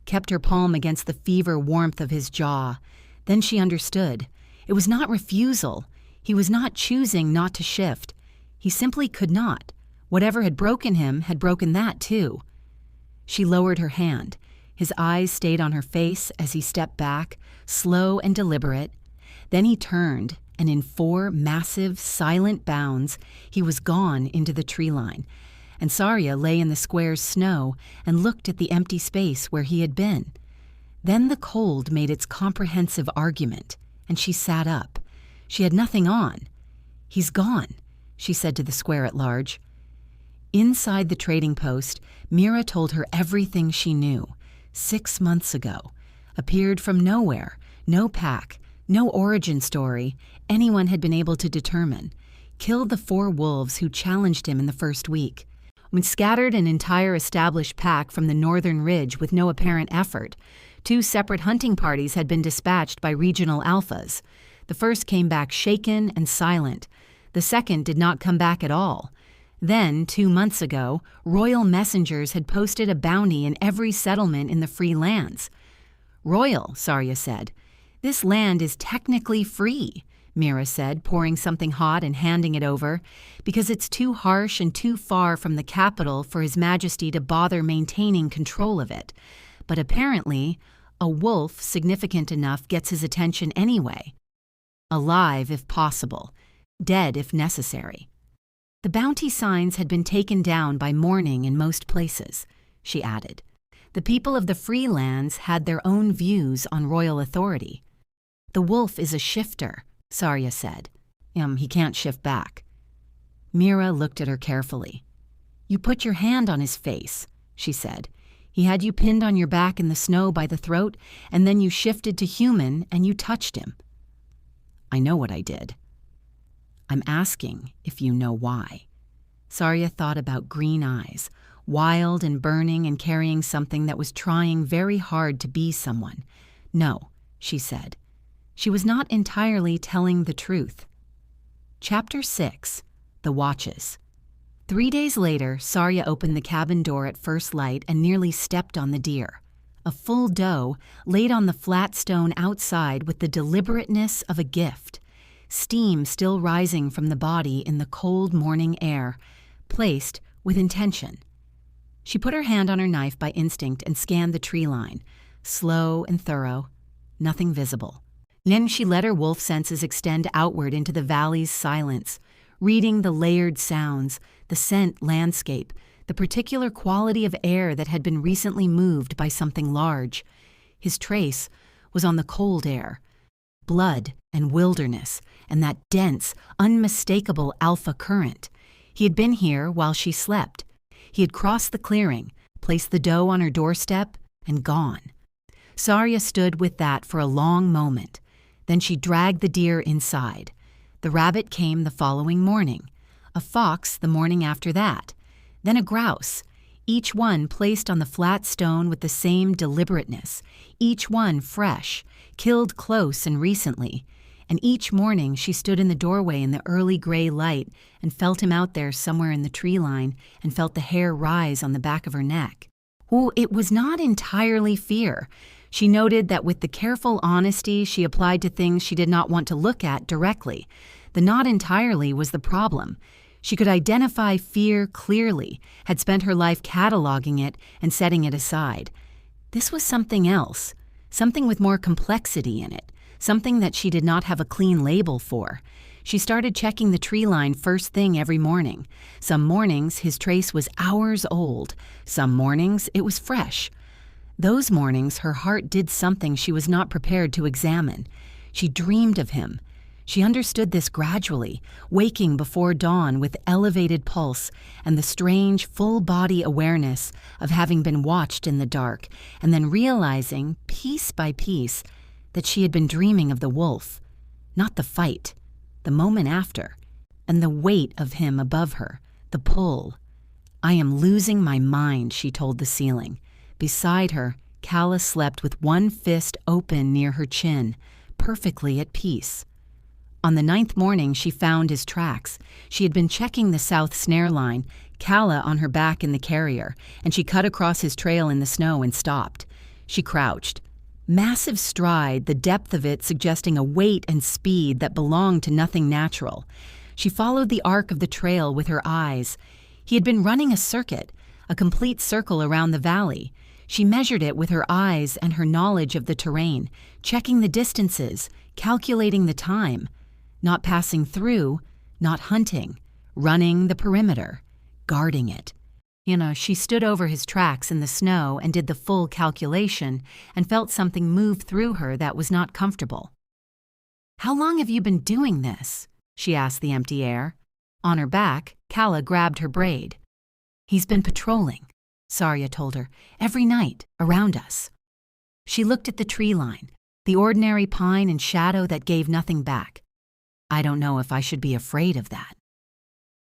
kept her palm against the fever warmth of his jaw. Then she understood. It was not refusal. He was not choosing not to shift. He simply could not. Whatever had broken him had broken that too. She lowered her hand. His eyes stayed on her face as he stepped back, slow and deliberate. Then he turned, and in 4 massive, silent bounds, he was gone into the tree line, and Sarya lay in the square's snow and looked at the empty space where he had been. Then the cold made its comprehensive argument, and she sat up. She had nothing on. "He's gone," she said to the square at large. Inside the trading post, Mira told her everything she knew. 6 months ago. Appeared from nowhere, no pack, no origin story anyone had been able to determine. Killed the 4 wolves who challenged him in the first week. When scattered an entire established pack from the northern ridge with no apparent effort. 2 separate hunting parties had been dispatched by regional alphas. The first came back shaken and silent. The second did not come back at all. Then, 2 months ago, royal messengers had posted a bounty in every settlement in the free lands. "Royal," Sarya said. "This land is technically free," Mira said, pouring something hot and handing it over, "because it's too harsh and too far from the capital for His Majesty to bother maintaining control of it. But apparently, a wolf significant enough gets his attention anyway. Alive if possible, dead if necessary." The bounty signs had been taken down by morning in most places, she added. The people of the free lands had their own views on royal authority. "The wolf is a shifter," Sarya said. He can't shift back." Mira looked at her carefully. "You put your hand on his face," she said. "He had you pinned on your back in the snow by the throat, and then you shifted to human and you touched him." "I know what I did." "I'm asking if you know why." Sarya thought about green eyes, wild and burning and carrying something that was trying very hard to be someone. "No," she said. She was not entirely telling the truth. Chapter 6. The Watches. 3 days later, Sarya opened the cabin door at first light and nearly stepped on the deer. A full doe laid on the flat stone outside with the deliberateness of a gift. Steam still rising from the body in the cold morning air, placed with intention. She put her hand on her knife by instinct and scanned the tree line, slow and thorough, nothing visible. Then she let her wolf senses extend outward into the valley's silence, reading the layered sounds, the scent landscape, the particular quality of air that had been recently moved by something large. His trace was on the cold air, blood and wilderness, and that dense, unmistakable alpha current. He had been here while she slept. He had crossed the clearing, placed the doe on her doorstep, and gone. Sarya stood with that for a long moment. Then she dragged the deer inside. The rabbit came the following morning, a fox the morning after that, then a grouse, each one placed on the flat stone with the same deliberateness, each one fresh, killed close and recently, and each morning she stood in the doorway in the early gray light and felt him out there somewhere in the tree line and felt the hair rise on the back of her neck. Oh, it was not entirely fear. She noted that with the careful honesty she applied to things she did not want to look at directly. The not entirely was the problem. She could identify fear clearly, had spent her life cataloging it and setting it aside. This was something else, something with more complexity in it, something that she did not have a clean label for. She started checking the tree line first thing every morning. Some mornings, his trace was hours old. Some mornings, it was fresh. Those mornings, her heart did something she was not prepared to examine. She dreamed of him. She understood this gradually, waking before dawn with elevated pulse and the strange full-body awareness of having been watched in the dark, and then realizing, piece by piece, that she had been dreaming of the wolf, not the fight, the moment after, and the weight of him above her, the pull. "I am losing my mind," she told the ceiling. Beside her, Calla slept with one fist open near her chin, perfectly at peace. On the 9th morning, she found his tracks. She had been checking the south snare line, Calla on her back in the carrier, and she cut across his trail in the snow and stopped. She crouched. Massive stride, the depth of it suggesting a weight and speed that belonged to nothing natural. She followed the arc of the trail with her eyes. He had been running a circuit, a complete circle around the valley. She measured it with her eyes and her knowledge of the terrain, checking the distances, calculating the time. Not passing through, not hunting, running the perimeter, guarding it. She stood over his tracks in the snow and did the full calculation and felt something move through her that was not comfortable. "How long have you been doing this?" she asked the empty air. On her back, Calla grabbed her braid. "He's been patrolling," Sarya told her, "every night, around us." She looked at the tree line, the ordinary pine and shadow that gave nothing back. "I don't know if I should be afraid of that."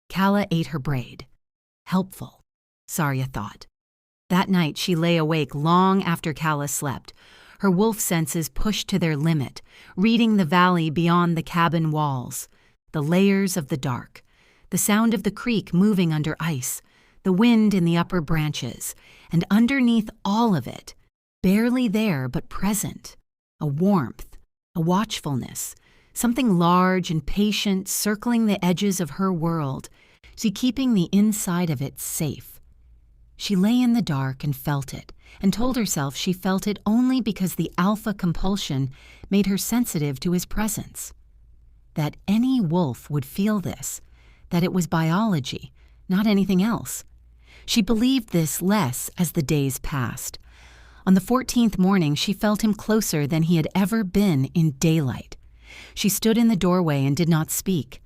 Calla ate her braid. Helpful, Sarya thought. That night she lay awake long after Calla slept, her wolf senses pushed to their limit, reading the valley beyond the cabin walls, the layers of the dark, the sound of the creek moving under ice, the wind in the upper branches, and underneath all of it, barely there but present, a warmth, a watchfulness, something large and patient circling the edges of her world, keeping the inside of it safe. She lay in the dark and felt it, and told herself she felt it only because the alpha compulsion made her sensitive to his presence. That any wolf would feel this, that it was biology, not anything else. She believed this less as the days passed. On the 14th morning, she felt him closer than he had ever been in daylight. She stood in the doorway and did not speak.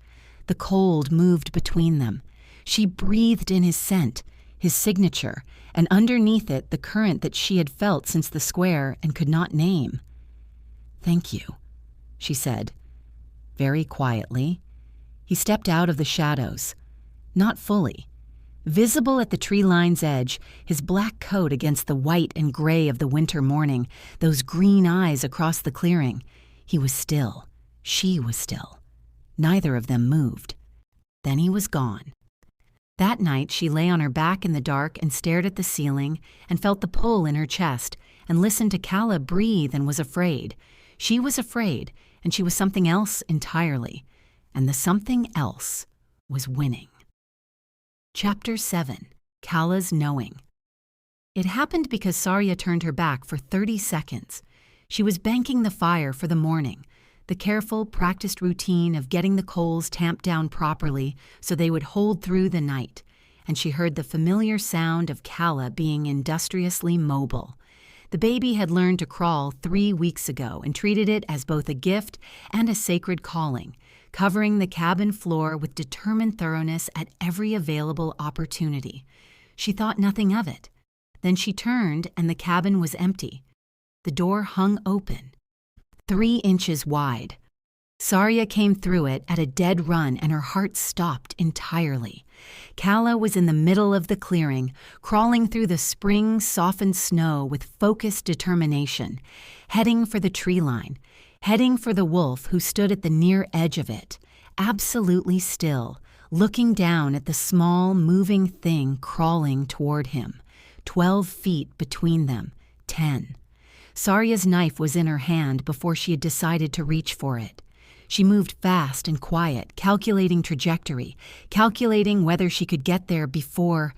The cold moved between them. She breathed in his scent, his signature, and underneath it the current that she had felt since the square and could not name. "Thank you," she said, very quietly. He stepped out of the shadows. Not fully. Visible at the tree line's edge, his black coat against the white and gray of the winter morning, those green eyes across the clearing. He was still. She was still. Neither of them moved. Then he was gone. That night she lay on her back in the dark and stared at the ceiling and felt the pull in her chest and listened to Calla breathe and was afraid. She was afraid, and she was something else entirely. And the something else was winning. Chapter 7. Calla's Knowing. It happened because Sarya turned her back for 30 seconds. She was banking the fire for the morning, the careful, practiced routine of getting the coals tamped down properly so they would hold through the night, and she heard the familiar sound of Calla being industriously mobile. The baby had learned to crawl 3 weeks ago and treated it as both a gift and a sacred calling, covering the cabin floor with determined thoroughness at every available opportunity. She thought nothing of it. Then she turned and the cabin was empty. The door hung open, 3 inches wide. Sarya came through it at a dead run and her heart stopped entirely. Calla was in the middle of the clearing, crawling through the spring-softened snow with focused determination, heading for the tree line, heading for the wolf who stood at the near edge of it, absolutely still, looking down at the small, moving thing crawling toward him, 12 feet between them, 10. Sarya's knife was in her hand before she had decided to reach for it. She moved fast and quiet, calculating trajectory, calculating whether she could get there before...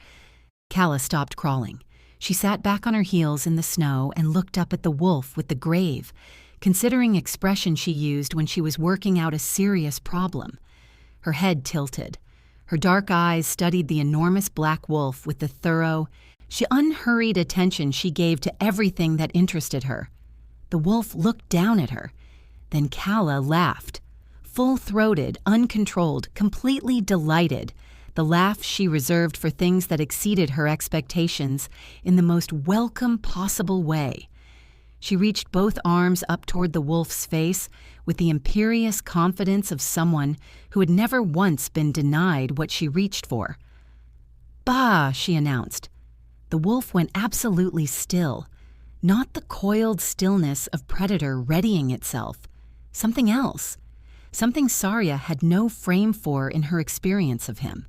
Calla stopped crawling. She sat back on her heels in the snow and looked up at the wolf with the grave, considering expression she used when she was working out a serious problem. Her head tilted. Her dark eyes studied the enormous black wolf with the thorough, unhurried attention she gave to everything that interested her. The wolf looked down at her. Then Calla laughed. Full-throated, uncontrolled, completely delighted. The laugh she reserved for things that exceeded her expectations in the most welcome possible way. She reached both arms up toward the wolf's face with the imperious confidence of someone who had never once been denied what she reached for. "Bah!" she announced. The wolf went absolutely still, not the coiled stillness of predator readying itself. Something else. Something Sarya had no frame for in her experience of him.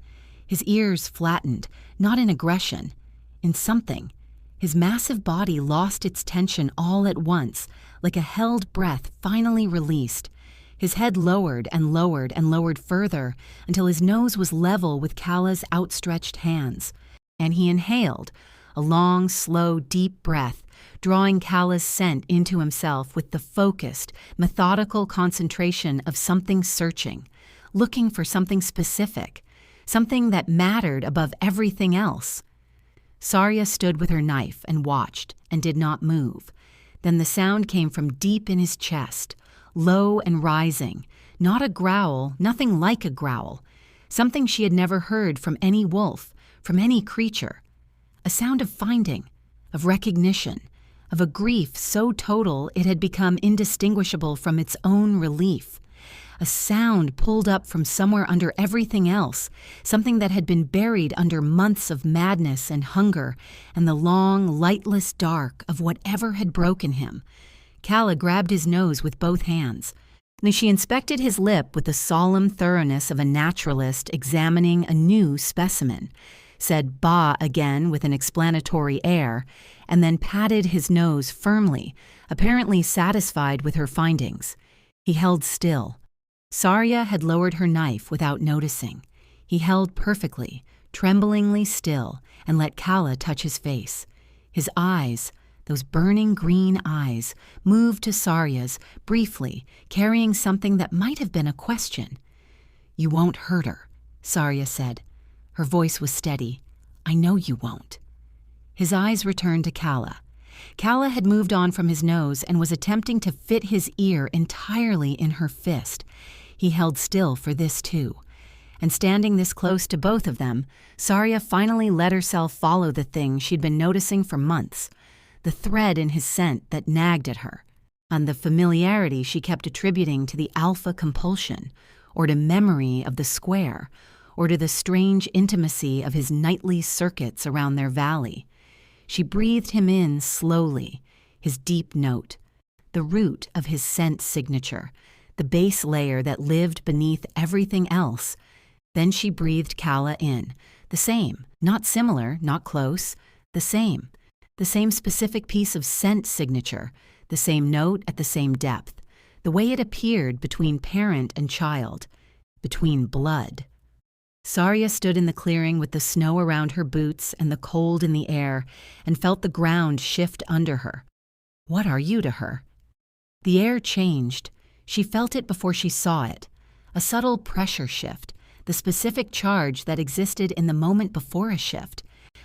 His ears flattened, not in aggression, in something. His massive body lost its tension all at once, like a held breath finally released. His head lowered and lowered and lowered further until his nose was level with Calla's outstretched hands. And he inhaled, a long, slow, deep breath, drawing Calla's scent into himself with the focused, methodical concentration of something searching, looking for something specific, something that mattered above everything else. Sarya stood with her knife and watched and did not move. Then the sound came from deep in his chest, low and rising, not a growl, nothing like a growl, something she had never heard from any wolf, from any creature. A sound of finding, of recognition, of a grief so total it had become indistinguishable from its own relief. A sound pulled up from somewhere under everything else, something that had been buried under months of madness and hunger and the long, lightless dark of whatever had broken him. Calla grabbed his nose with both hands. She inspected his lip with the solemn thoroughness of a naturalist examining a new specimen, said "bah" again with an explanatory air, and then patted his nose firmly, apparently satisfied with her findings. He held still. Sarya had lowered her knife without noticing. He held perfectly, tremblingly still, and let Calla touch his face. His eyes, those burning green eyes, moved to Sarya's, briefly, carrying something that might have been a question. "You won't hurt her," Sarya said. Her voice was steady. "I know you won't." His eyes returned to Calla. Calla had moved on from his nose and was attempting to fit his ear entirely in her fist. He held still for this too. And standing this close to both of them, Sarya finally let herself follow the thing she'd been noticing for months, the thread in his scent that nagged at her, and the familiarity she kept attributing to the alpha compulsion, or to memory of the square, or to the strange intimacy of his nightly circuits around their valley. She breathed him in slowly, his deep note, the root of his scent signature, the base layer that lived beneath everything else. Then she breathed Calla in, the same, not similar, not close, the same specific piece of scent signature, the same note at the same depth, the way it appeared between parent and child, between blood. Sarya stood in the clearing with the snow around her boots and the cold in the air, and felt the ground shift under her. What are you to her? The air changed. She felt it before she saw it, a subtle pressure shift, the specific charge that existed in the moment before a shift,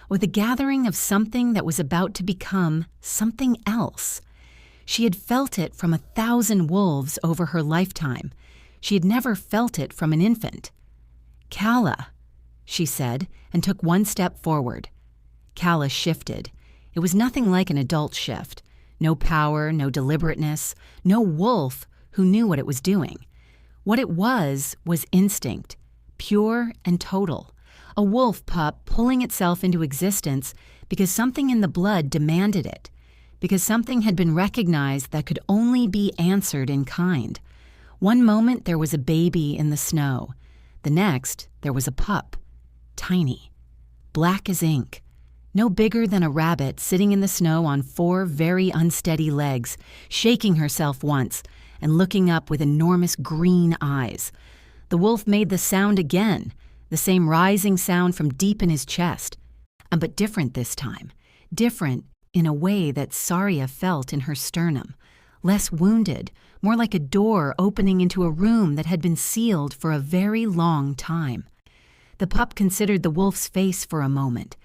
or the gathering of something that was about to become something else. She had felt it from 1,000 wolves over her lifetime. She had never felt it from an infant. "Calla," she said, and took one step forward. Calla shifted. It was nothing like an adult shift. No power, no deliberateness, no wolf who knew what it was doing. What it was instinct, pure and total. A wolf pup pulling itself into existence because something in the blood demanded it, because something had been recognized that could only be answered in kind. One moment there was a baby in the snow. The next, there was a pup, tiny, black as ink, no bigger than a rabbit sitting in the snow on 4 very unsteady legs, shaking herself once, and looking up with enormous green eyes. The wolf made the sound again, the same rising sound from deep in his chest, but different this time, different in a way that Sarya felt in her sternum, less wounded, more like a door opening into a room that had been sealed for a very long time. The pup considered the wolf's face for a moment.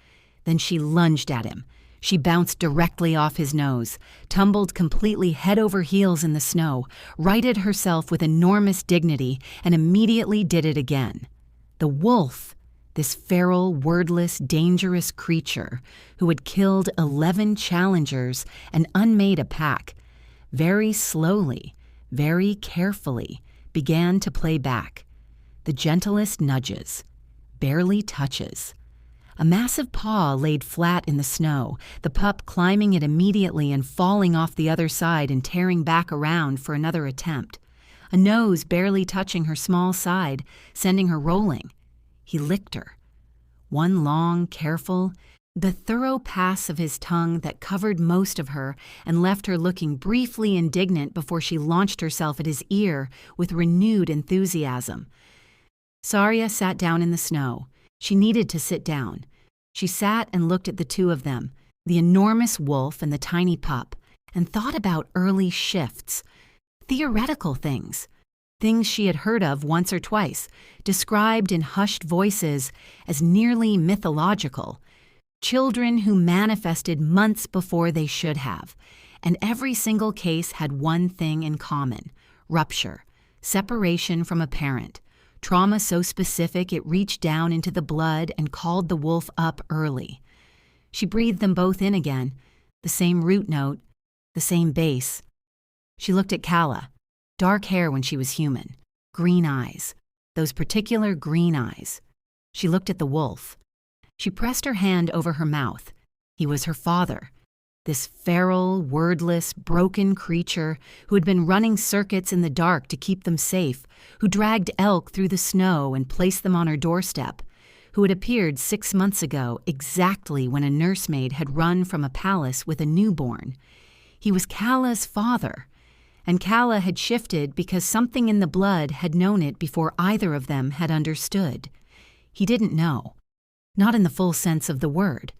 Then she lunged at him. She bounced directly off his nose, tumbled completely head over heels in the snow, righted herself with enormous dignity, and immediately did it again. The wolf, this feral, wordless, dangerous creature who had killed 11 challengers and unmade a pack, very slowly, very carefully, began to play back. The gentlest nudges, barely touches. A massive paw laid flat in the snow, the pup climbing it immediately and falling off the other side and tearing back around for another attempt. A nose barely touching her small side, sending her rolling. He licked her. One long, careful, the thorough pass of his tongue that covered most of her and left her looking briefly indignant before she launched herself at his ear with renewed enthusiasm. Sarya sat down in the snow. She needed to sit down. She sat and looked at the two of them, the enormous wolf and the tiny pup, and thought about early shifts, theoretical things she had heard of once or twice, described in hushed voices as nearly mythological, children who manifested months before they should have, and every single case had one thing in common: rupture, separation from a parent, trauma so specific it reached down into the blood and called the wolf up early. She breathed them both in again, the same root note, the same bass. She looked at Kala. Dark hair when she was human, green eyes, those particular green eyes. She looked at the wolf. She pressed her hand over her mouth. He was her father, this feral, wordless, broken creature who had been running circuits in the dark to keep them safe, who dragged elk through the snow and placed them on her doorstep, who had appeared 6 months ago exactly when a nursemaid had run from a palace with a newborn. He was Kala's father. And Kala had shifted because something in the blood had known it before either of them had understood. He didn't know. Not in the full sense of the word.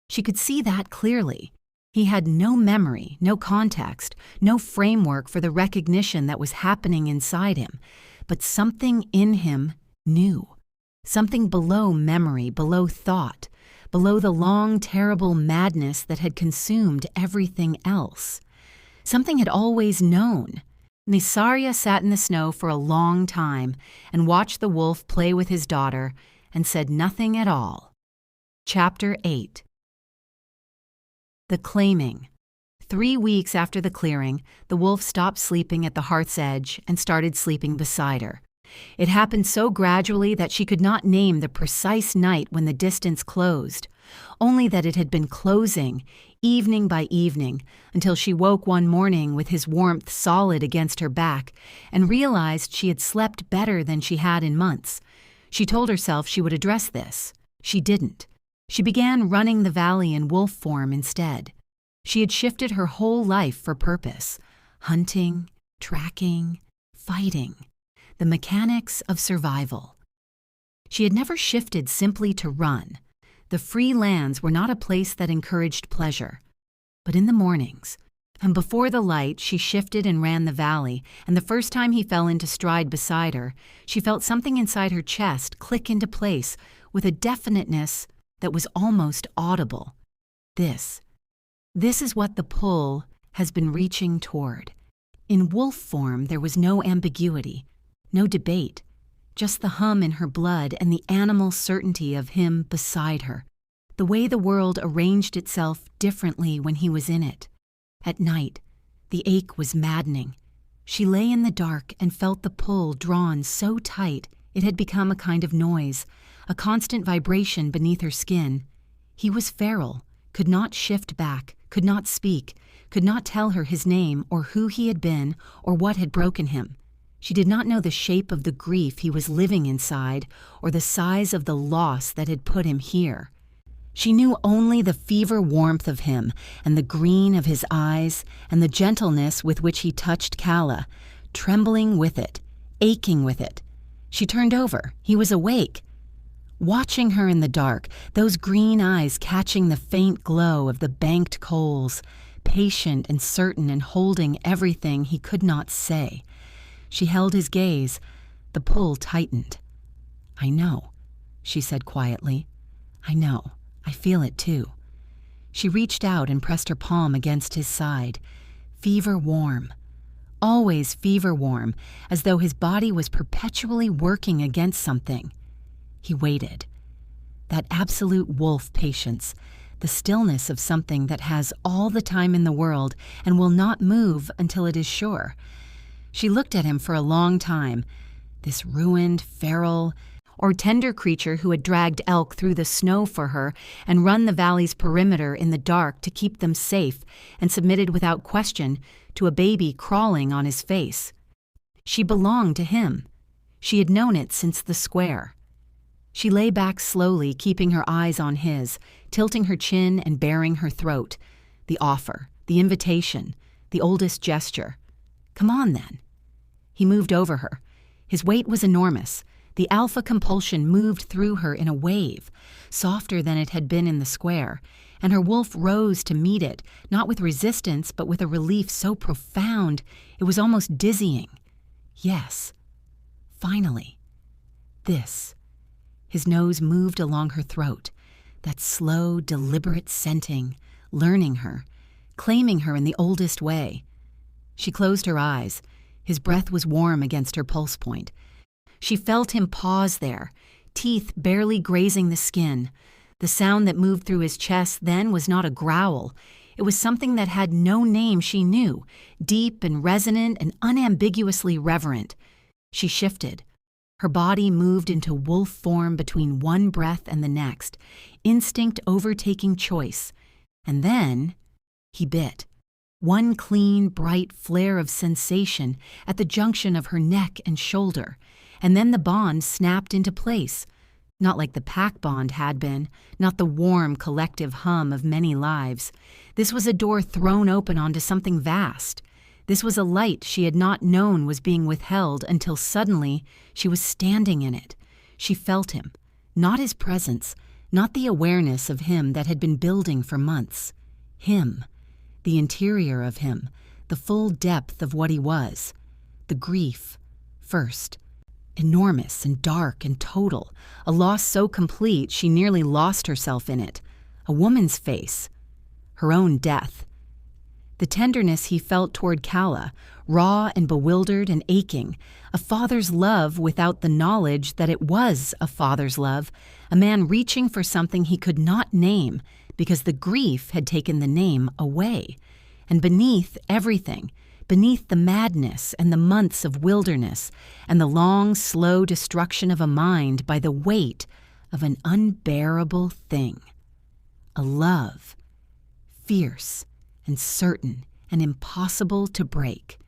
She could see that clearly. He had no memory, no context, no framework for the recognition that was happening inside him. But something in him knew. Something below memory, below thought, below the long, terrible madness that had consumed everything else. Something had always known. Sarya sat in the snow for a long time and watched the wolf play with his daughter and said nothing at all. Chapter 8. The claiming. 3 weeks after the clearing, the wolf stopped sleeping at the hearth's edge and started sleeping beside her. It happened so gradually that she could not name the precise night when the distance closed, only that it had been closing, evening by evening, until she woke one morning with his warmth solid against her back and realized she had slept better than she had in months. She told herself she would address this. She didn't. She began running the valley in wolf form instead. She had shifted her whole life for purpose: hunting, tracking, fighting, the mechanics of survival. She had never shifted simply to run. The free lands were not a place that encouraged pleasure. But in the mornings, and before the light, she shifted and ran the valley, and the first time he fell into stride beside her, she felt something inside her chest click into place with a definiteness that was almost audible. This is what the pull has been reaching toward. In wolf form, there was no ambiguity, no debate, just the hum in her blood and the animal certainty of him beside her, the way the world arranged itself differently when he was in it. At night, the ache was maddening. She lay in the dark and felt the pull drawn so tight it had become a kind of noise, a constant vibration beneath her skin. He was feral, could not shift back, could not speak, could not tell her his name or who he had been or what had broken him. She did not know the shape of the grief he was living inside or the size of the loss that had put him here. She knew only the fever warmth of him and the green of his eyes and the gentleness with which he touched Kala, trembling with it, aching with it. She turned over. He was awake. Watching her in the dark, those green eyes catching the faint glow of the banked coals, patient and certain and holding everything he could not say. She held his gaze. The pull tightened. "I know," she said quietly. "I know. I feel it too." She reached out and pressed her palm against his side. Fever warm. Always fever warm, as though his body was perpetually working against something. He waited. That absolute wolf patience, the stillness of something that has all the time in the world and will not move until it is sure. She looked at him for a long time, this ruined, feral, or tender creature who had dragged elk through the snow for her and run the valley's perimeter in the dark to keep them safe, and submitted without question to a baby crawling on his face. She belonged to him. She had known it since the square. She lay back slowly, keeping her eyes on his, tilting her chin and baring her throat. The offer, the invitation, the oldest gesture. "Come on, then." He moved over her. His weight was enormous. The alpha compulsion moved through her in a wave, softer than it had been in the square, and her wolf rose to meet it, not with resistance, but with a relief so profound it was almost dizzying. Yes. Finally. This. His nose moved along her throat, that slow, deliberate scenting, learning her, claiming her in the oldest way. She closed her eyes. His breath was warm against her pulse point. She felt him pause there, teeth barely grazing the skin. The sound that moved through his chest then was not a growl. It was something that had no name she knew, deep and resonant and unambiguously reverent. She shifted. Her body moved into wolf form between one breath and the next, instinct overtaking choice. And then he bit. One clean, bright flare of sensation at the junction of her neck and shoulder, and then the bond snapped into place. Not like the pack bond had been, not the warm, collective hum of many lives. This was a door thrown open onto something vast. This was a light she had not known was being withheld until suddenly she was standing in it. She felt him, not his presence, not the awareness of him that had been building for months. Him, the interior of him, the full depth of what he was. The grief, first. Enormous and dark and total, a loss so complete she nearly lost herself in it. A woman's face. Her own death. The tenderness he felt toward Calla, raw and bewildered and aching, a father's love without the knowledge that it was a father's love, a man reaching for something he could not name because the grief had taken the name away. And beneath everything, beneath the madness and the months of wilderness and the long, slow destruction of a mind by the weight of an unbearable thing. A love, fierce and certain and impossible to break.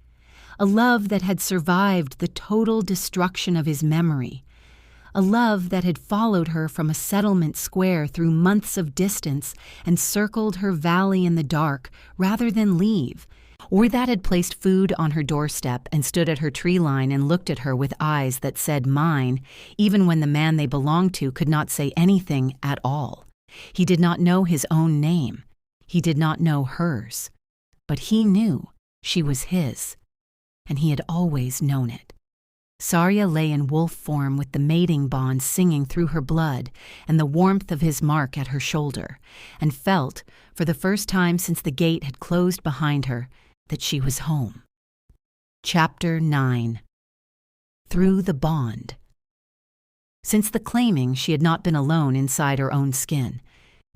A love that had survived the total destruction of his memory. A love that had followed her from a settlement square through months of distance and circled her valley in the dark rather than leave, or that had placed food on her doorstep and stood at her tree line and looked at her with eyes that said mine, even when the man they belonged to could not say anything at all. He did not know his own name. He did not know hers. But he knew she was his, and he had always known it. Sarya lay in wolf form with the mating bond singing through her blood and the warmth of his mark at her shoulder, and felt, for the first time since the gate had closed behind her, that she was home. Chapter 9. Through the Bond. Since the claiming, she had not been alone inside her own skin.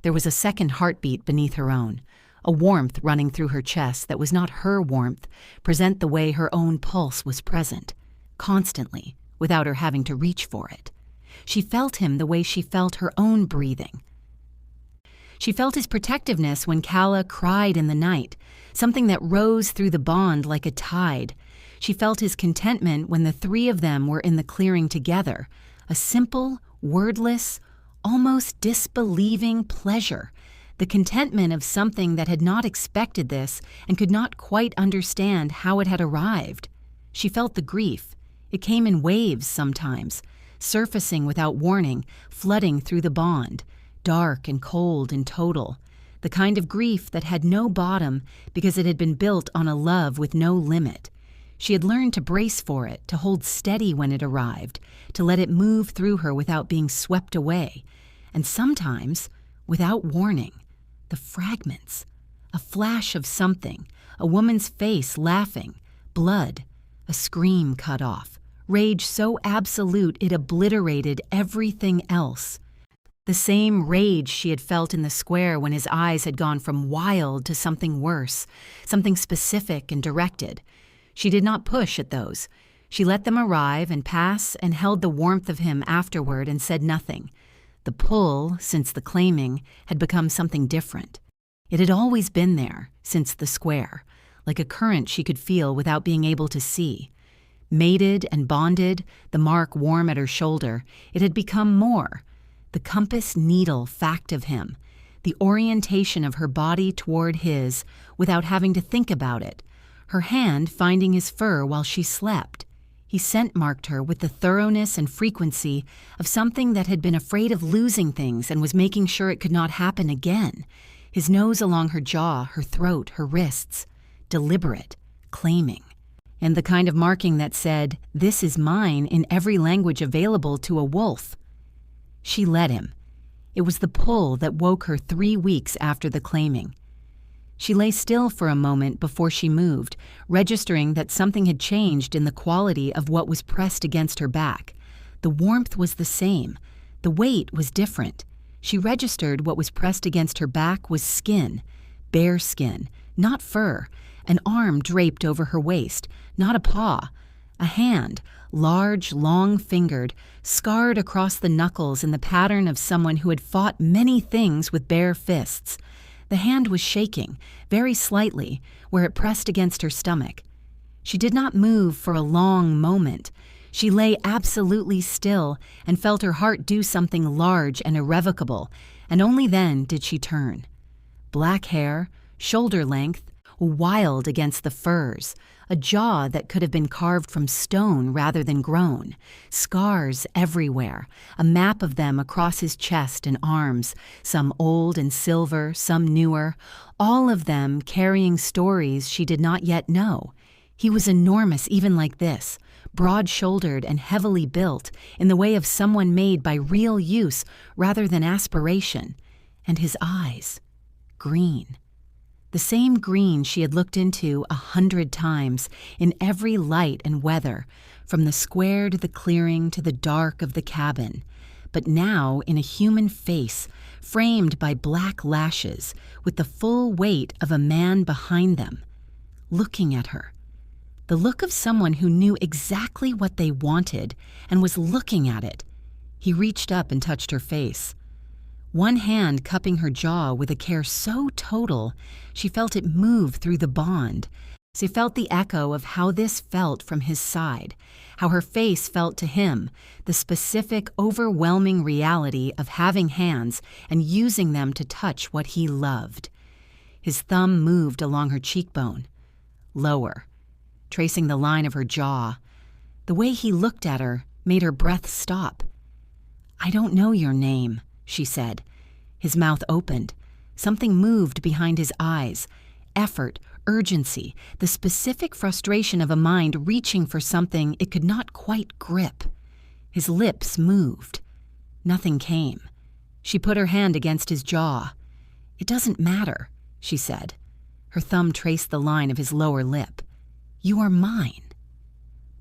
There was a second heartbeat beneath her own, a warmth running through her chest that was not her warmth, present the way her own pulse was present, constantly, without her having to reach for it. She felt him the way she felt her own breathing. She felt his protectiveness when Calla cried in the night, something that rose through the bond like a tide. She felt his contentment when the three of them were in the clearing together, a simple, wordless, almost disbelieving pleasure, the contentment of something that had not expected this and could not quite understand how it had arrived. She felt the grief. It came in waves sometimes, surfacing without warning, flooding through the bond, dark and cold and total, the kind of grief that had no bottom because it had been built on a love with no limit. She had learned to brace for it, to hold steady when it arrived, to let it move through her without being swept away, and sometimes, without warning, the fragments, a flash of something, a woman's face laughing, blood, a scream cut off, rage so absolute it obliterated everything else. The same rage she had felt in the square when his eyes had gone from wild to something worse, something specific and directed. She did not push at those. She let them arrive and pass and held the warmth of him afterward and said nothing. The pull, since the claiming, had become something different. It had always been there, since the square, like a current she could feel without being able to see. Mated and bonded, the mark warm at her shoulder, it had become more. The compass needle fact of him, the orientation of her body toward his without having to think about it, her hand finding his fur while she slept. He scent-marked her with the thoroughness and frequency of something that had been afraid of losing things and was making sure it could not happen again. His nose along her jaw, her throat, her wrists. Deliberate, claiming. And the kind of marking that said, "This is mine," in every language available to a wolf. She let him. It was the pull that woke her 3 weeks after the claiming. She lay still for a moment before she moved, registering that something had changed in the quality of what was pressed against her back. The warmth was the same. The weight was different. She registered what was pressed against her back was skin, bare skin, not fur, an arm draped over her waist, not a paw, a hand, large, long-fingered, scarred across the knuckles in the pattern of someone who had fought many things with bare fists. The hand was shaking, very slightly, where it pressed against her stomach. She did not move for a long moment. She lay absolutely still and felt her heart do something large and irrevocable, and only then did she turn. Black hair, shoulder length, wild against the furs, a jaw that could have been carved from stone rather than grown, scars everywhere, a map of them across his chest and arms, some old and silver, some newer, all of them carrying stories she did not yet know. He was enormous even like this, broad-shouldered and heavily built in the way of someone made by real use rather than aspiration. And his eyes, green. The same green she had looked into 100 times, in every light and weather, from the square to the clearing to the dark of the cabin, but now in a human face, framed by black lashes, with the full weight of a man behind them, looking at her. The look of someone who knew exactly what they wanted and was looking at it. He reached up and touched her face. One hand cupping her jaw with a care so total, she felt it move through the bond. She felt the echo of how this felt from his side, how her face felt to him, the specific, overwhelming reality of having hands and using them to touch what he loved. His thumb moved along her cheekbone, lower, tracing the line of her jaw. The way he looked at her made her breath stop. "I don't know your name," she said. His mouth opened. Something moved behind his eyes. Effort, urgency, the specific frustration of a mind reaching for something it could not quite grip. His lips moved. Nothing came. She put her hand against his jaw. "It doesn't matter," she said. Her thumb traced the line of his lower lip. "You are mine."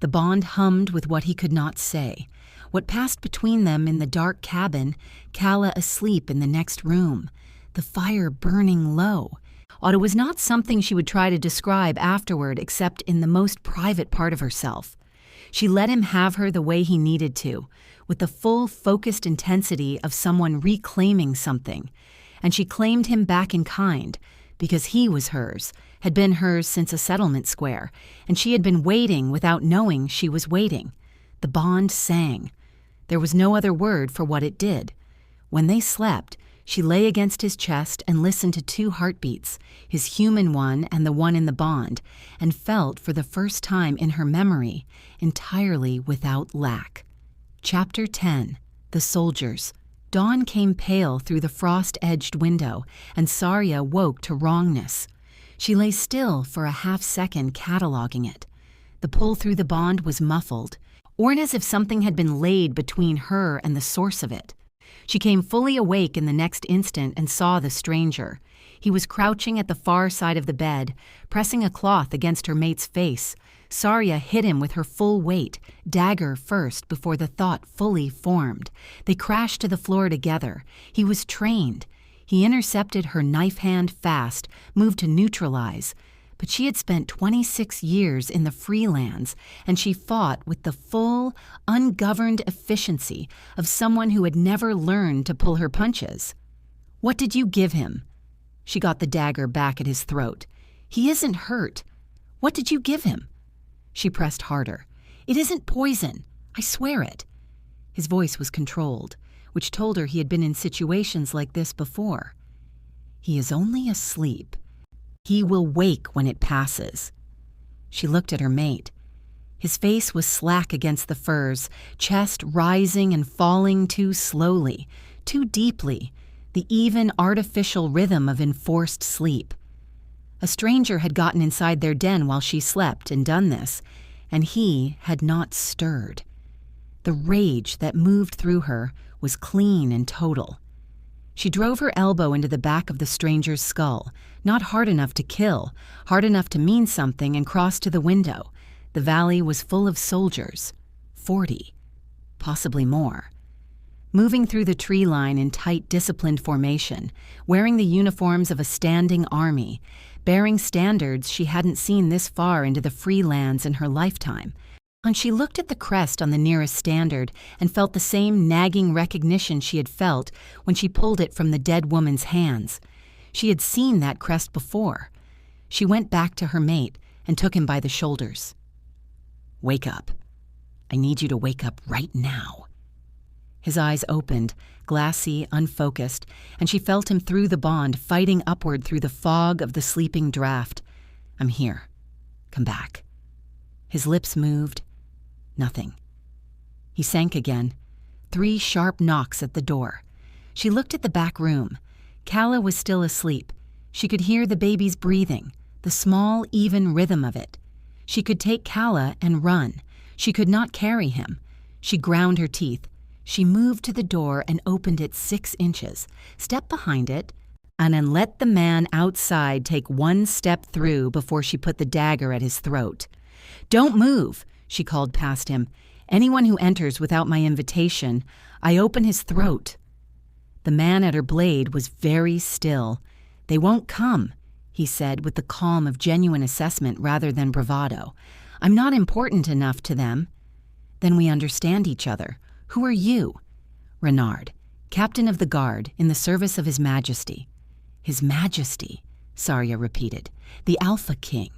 The bond hummed with what he could not say. What passed between them in the dark cabin, Calla asleep in the next room, the fire burning low. It was not something she would try to describe afterward except in the most private part of herself. She let him have her the way he needed to, with the full focused intensity of someone reclaiming something, and she claimed him back in kind, because he was hers, had been hers since a settlement square, and she had been waiting without knowing she was waiting. The bond sang. There was no other word for what it did. When they slept, She lay against his chest and listened to 2 heartbeats, his human one and the one in the bond, and felt for the first time in her memory, entirely without lack. Chapter 10. The Soldiers. Dawn came pale through the frost-edged window, and Sarya woke to wrongness. She lay still for a half-second cataloging it. The pull through the bond was muffled, or as if something had been laid between her and the source of it. She came fully awake in the next instant and saw the stranger. He was crouching at the far side of the bed, pressing a cloth against her mate's face. Sarya hit him with her full weight, dagger first before the thought fully formed. They crashed to the floor together. He was trained. He intercepted her knife hand fast, moved to neutralize. But she had spent 26 years in the freelands, and she fought with the full, ungoverned efficiency of someone who had never learned to pull her punches. "What did you give him?" She got the dagger back at his throat. "He isn't hurt. What did you give him?" She pressed harder. "It isn't poison. I swear it." His voice was controlled, which told her he had been in situations like this before. "He is only asleep. He will wake when it passes." She looked at her mate. His face was slack against the furs, chest rising and falling too slowly, too deeply, the even artificial rhythm of enforced sleep. A stranger had gotten inside their den while she slept and done this, and he had not stirred. The rage that moved through her was clean and total. She drove her elbow into the back of the stranger's skull, not hard enough to kill, hard enough to mean something, and crossed to the window. The valley was full of soldiers, 40, possibly more. Moving through the tree line in tight, disciplined formation, wearing the uniforms of a standing army, bearing standards she hadn't seen this far into the free lands in her lifetime. And she looked at the crest on the nearest standard and felt the same nagging recognition she had felt when she pulled it from the dead woman's hands. She had seen that crest before. She went back to her mate and took him by the shoulders. "Wake up. I need you to wake up right now." His eyes opened, glassy, unfocused, and she felt him through the bond, fighting upward through the fog of the sleeping draft. "I'm here. Come back." His lips moved. Nothing. He sank again. 3 sharp knocks at the door. She looked at the back room. Calla was still asleep. She could hear the baby's breathing, the small, even rhythm of it. She could take Calla and run. She could not carry him. She ground her teeth. She moved to the door and opened it 6 inches, stepped behind it, and then let the man outside take 1 step through before she put the dagger at his throat. "Don't move," she called past him. "Anyone who enters without my invitation, I open his throat." The man at her blade was very still. "They won't come," he said with the calm of genuine assessment rather than bravado. "I'm not important enough to them." "Then we understand each other. Who are you?" "Renard, captain of the guard in the service of His Majesty." "His Majesty," Sarya repeated. "The Alpha King,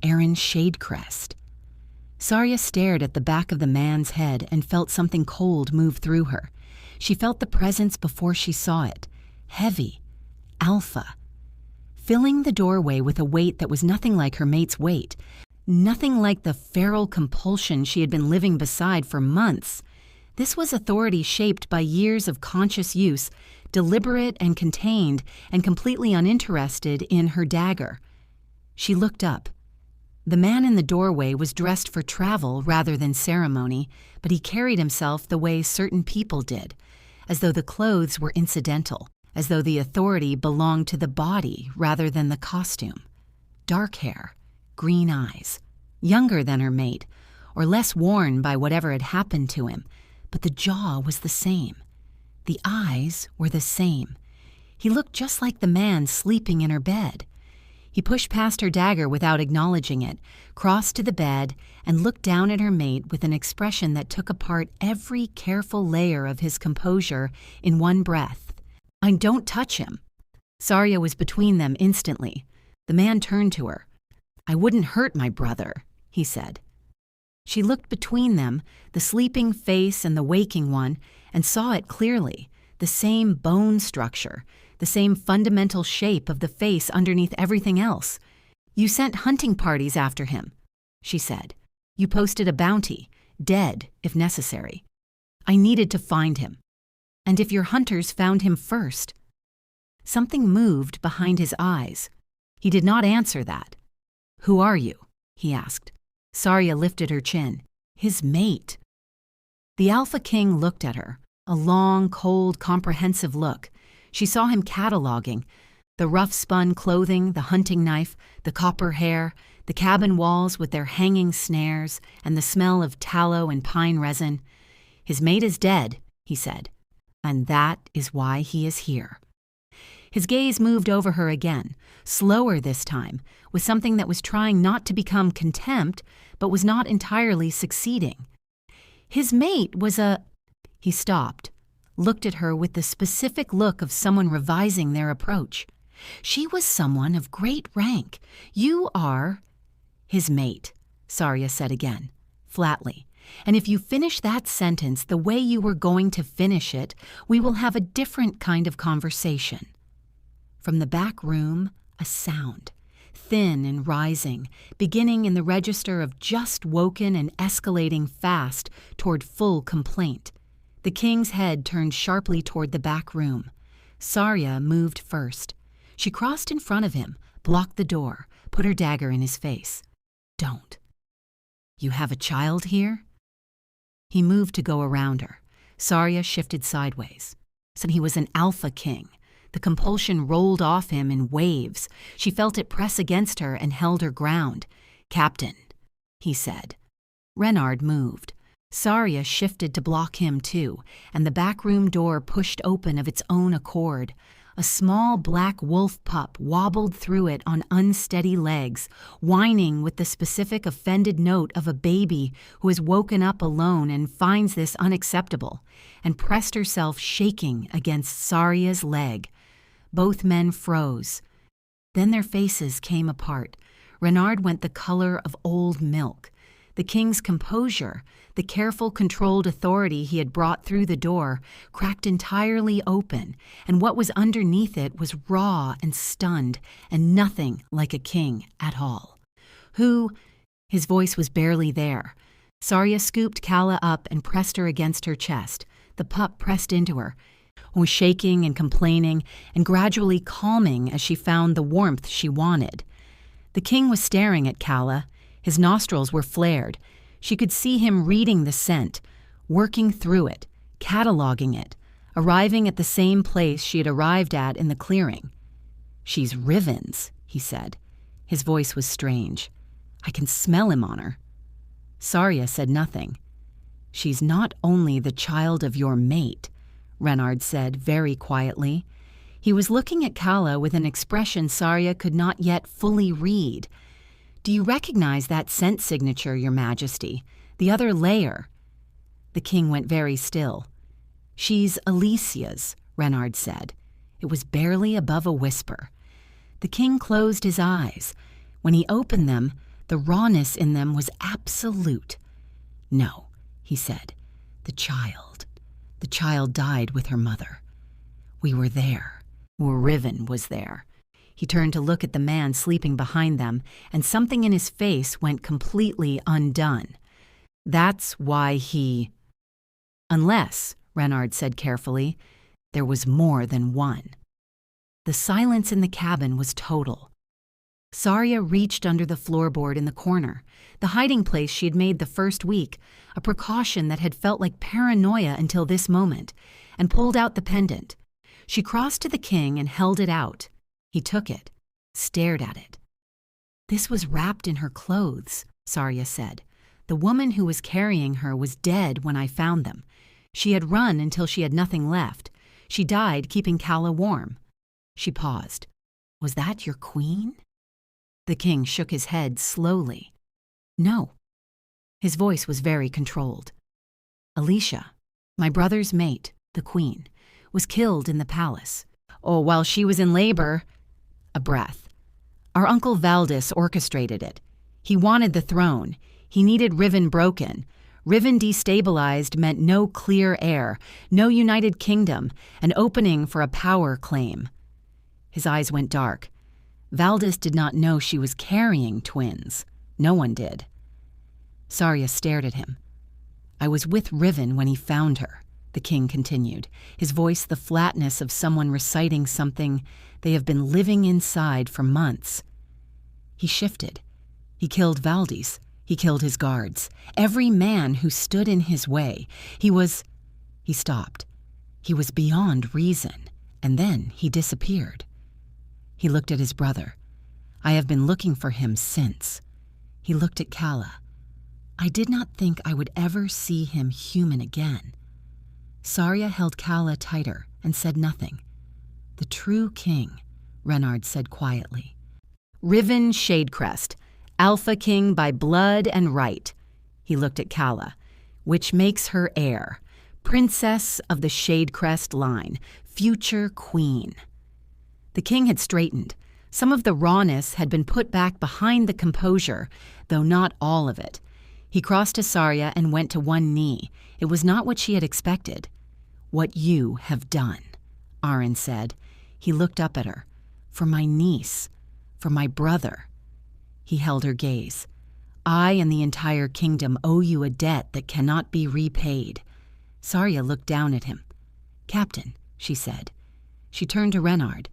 Aaron Shadecrest." Sarya stared at the back of the man's head and felt something cold move through her. She felt the presence before she saw it. Heavy. Alpha. Filling the doorway with a weight that was nothing like her mate's weight. Nothing like the feral compulsion she had been living beside for months. This was authority shaped by years of conscious use, deliberate and contained, and completely uninterested in her dagger. She looked up. The man in the doorway was dressed for travel rather than ceremony, but he carried himself the way certain people did, as though the clothes were incidental, as though the authority belonged to the body rather than the costume. Dark hair, green eyes, younger than her mate, or less worn by whatever had happened to him, but the jaw was the same. The eyes were the same. He looked just like the man sleeping in her bed. He pushed past her dagger without acknowledging it, crossed to the bed, and looked down at her mate with an expression that took apart every careful layer of his composure in one breath. "I don't touch him." Sarya was between them instantly. The man turned to her. "I wouldn't hurt my brother," he said. She looked between them, the sleeping face and the waking one, and saw it clearly. the same bone structure, the same fundamental shape of the face underneath everything else. You sent hunting parties after him, she said. You posted a bounty, dead if necessary. I needed to find him. And if your hunters found him first? Something moved behind his eyes. He did not answer that. Who are you? He asked. Sarya lifted her chin. His mate. The Alpha King looked at her, a long, cold, comprehensive look. She saw him cataloging the rough-spun clothing, the hunting knife, the copper hair, the cabin walls with their hanging snares, and the smell of tallow and pine resin. His mate is dead, he said, and that is why he is here. His gaze moved over her again, slower this time, with something that was trying not to become contempt, but was not entirely succeeding. His mate was a... He stopped, looked at her with the specific look of someone revising their approach. She was someone of great rank. You are... His mate, Sarya said again, flatly. And if you finish that sentence the way you were going to finish it, we will have a different kind of conversation. From the back room, a sound, thin and rising, beginning in the register of just woken and escalating fast toward full complaint. The king's head turned sharply toward the back room. Sarya moved first. She crossed in front of him, blocked the door, put her dagger in his face. Don't. You have a child here? He moved to go around her. Sarya shifted sideways. So he was an Alpha King. The compulsion rolled off him in waves. She felt it press against her and held her ground. Captain, he said. Renard moved. Sarya shifted to block him too, and the back room door pushed open of its own accord. A small black wolf pup wobbled through it on unsteady legs, whining with the specific offended note of a baby who has woken up alone and finds this unacceptable, and pressed herself shaking against Sarya's leg. Both men froze. Then their faces came apart. Renard went the color of old milk. The king's composure, the careful, controlled authority he had brought through the door, cracked entirely open, and what was underneath it was raw and stunned, and nothing like a king at all. Who? His voice was barely there. Sarya scooped Kala up and pressed her against her chest. The pup pressed into her, was shaking and complaining, and gradually calming as she found the warmth she wanted. The king was staring at Kala. His nostrils were flared. She could see him reading the scent, working through it, cataloging it, arriving at the same place she had arrived at in the clearing. She's Ravine's, he said. His voice was strange. I can smell him on her. Sarya said nothing. She's not only the child of your mate, Renard said very quietly. He was looking at Kala with an expression Sarya could not yet fully read. Do you recognize that scent signature, Your Majesty? The other layer? The king went very still. She's Alicia's, Renard said. It was barely above a whisper. The king closed his eyes. When he opened them, the rawness in them was absolute. No, he said. The child. The child died with her mother. We were there. Ravine was there. He turned to look at the man sleeping behind them, and something in his face went completely undone. That's why he... Unless, Renard said carefully, there was more than one. The silence in the cabin was total. Sarya reached under the floorboard in the corner, the hiding place she had made the first week, a precaution that had felt like paranoia until this moment, and pulled out the pendant. She crossed to the king and held it out. He took it, stared at it. This was wrapped in her clothes, Sarya said. The woman who was carrying her was dead when I found them. She had run until she had nothing left. She died keeping Kala warm. She paused. Was that your queen? The king shook his head slowly. No. His voice was very controlled. Alicia, my brother's mate, the queen, was killed in the palace. Oh, while she was in labor... A breath. Our uncle Valdis orchestrated it. He wanted the throne. He needed Ravine broken. Ravine destabilized meant no clear air, no United Kingdom, an opening for a power claim. His eyes went dark. Valdis did not know she was carrying twins. No one did. Sarya stared at him. "I was with Ravine when he found her," the king continued, his voice the flatness of someone reciting something they have been living inside for months. He shifted. He killed Valdis. He killed his guards. Every man who stood in his way. He stopped. He was beyond reason, and then he disappeared. He looked at his brother. "I have been looking for him since." He looked at Kala. "I did not think I would ever see him human again." Sarya held Kala tighter and said nothing. "The true king," Renard said quietly. "Ravine Shadecrest, Alpha King by blood and right." He looked at Kala. "Which makes her heir, princess of the Shadecrest line, future queen." The king had straightened. Some of the rawness had been put back behind the composure, though not all of it. He crossed to Sarya and went to one knee. It was not what she had expected. "What you have done," Arin said. He looked up at her. "For my niece, for my brother." He held her gaze. "I and the entire kingdom owe you a debt that cannot be repaid." Sarya looked down at him. "Captain," she said. She turned to Renard.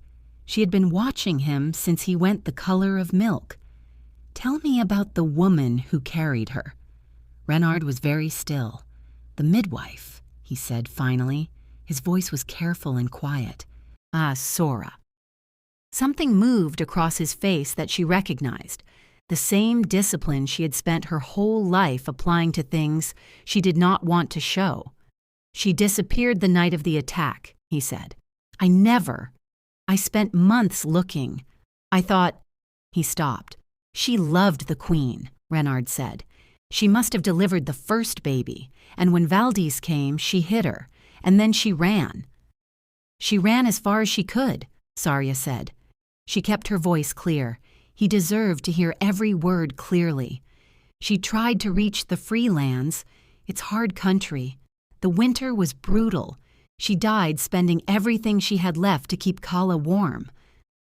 She had been watching him since he went the color of milk. "Tell me about the woman who carried her." Renard was very still. "The midwife," he said finally. His voice was careful and quiet. "Ah, Sora." Something moved across his face that she recognized. The same discipline she had spent her whole life applying to things she did not want to show. "She disappeared the night of the attack," he said. I spent months looking. I thought—" He stopped. "She loved the queen," Renard said. "She must have delivered the first baby, and when Valdis came, she hid her, and then she ran." "She ran as far as she could," Sarya said. She kept her voice clear. He deserved to hear every word clearly. "She tried to reach the free lands. It's hard country. The winter was brutal. She died spending everything she had left to keep Kala warm."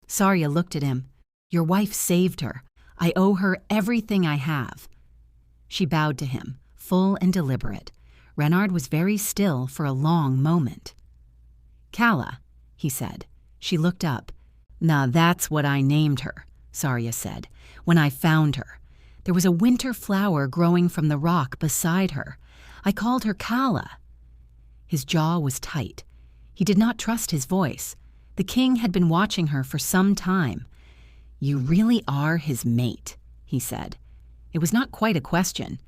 Sarya looked at him. "Your wife saved her. I owe her everything I have." She bowed to him, full and deliberate. Renard was very still for a long moment. "Kala," he said. She looked up. "Nah, that's what I named her," Sarya said, "when I found her. There was a winter flower growing from the rock beside her. I called her Kala." His jaw was tight. He did not trust his voice. The king had been watching her for some time. "You really are his mate," he said. It was not quite a question.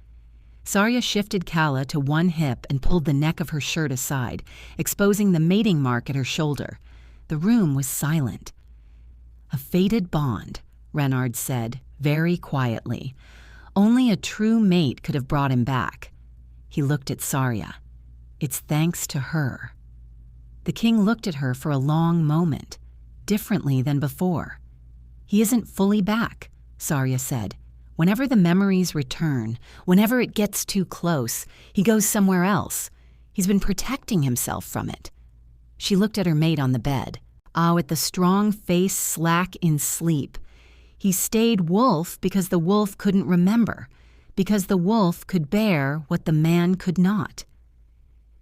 Sarya shifted Kala to one hip and pulled the neck of her shirt aside, exposing the mating mark at her shoulder. The room was silent. "A fated bond," Renard said, very quietly. "Only a true mate could have brought him back." He looked at Sarya. "It's thanks to her." The king looked at her for a long moment, differently than before. "He isn't fully back," Sarya said. "Whenever the memories return, whenever it gets too close, he goes somewhere else. He's been protecting himself from it." She looked at her mate on the bed. At the strong face slack in sleep. He stayed wolf because the wolf couldn't remember, because the wolf could bear what the man could not.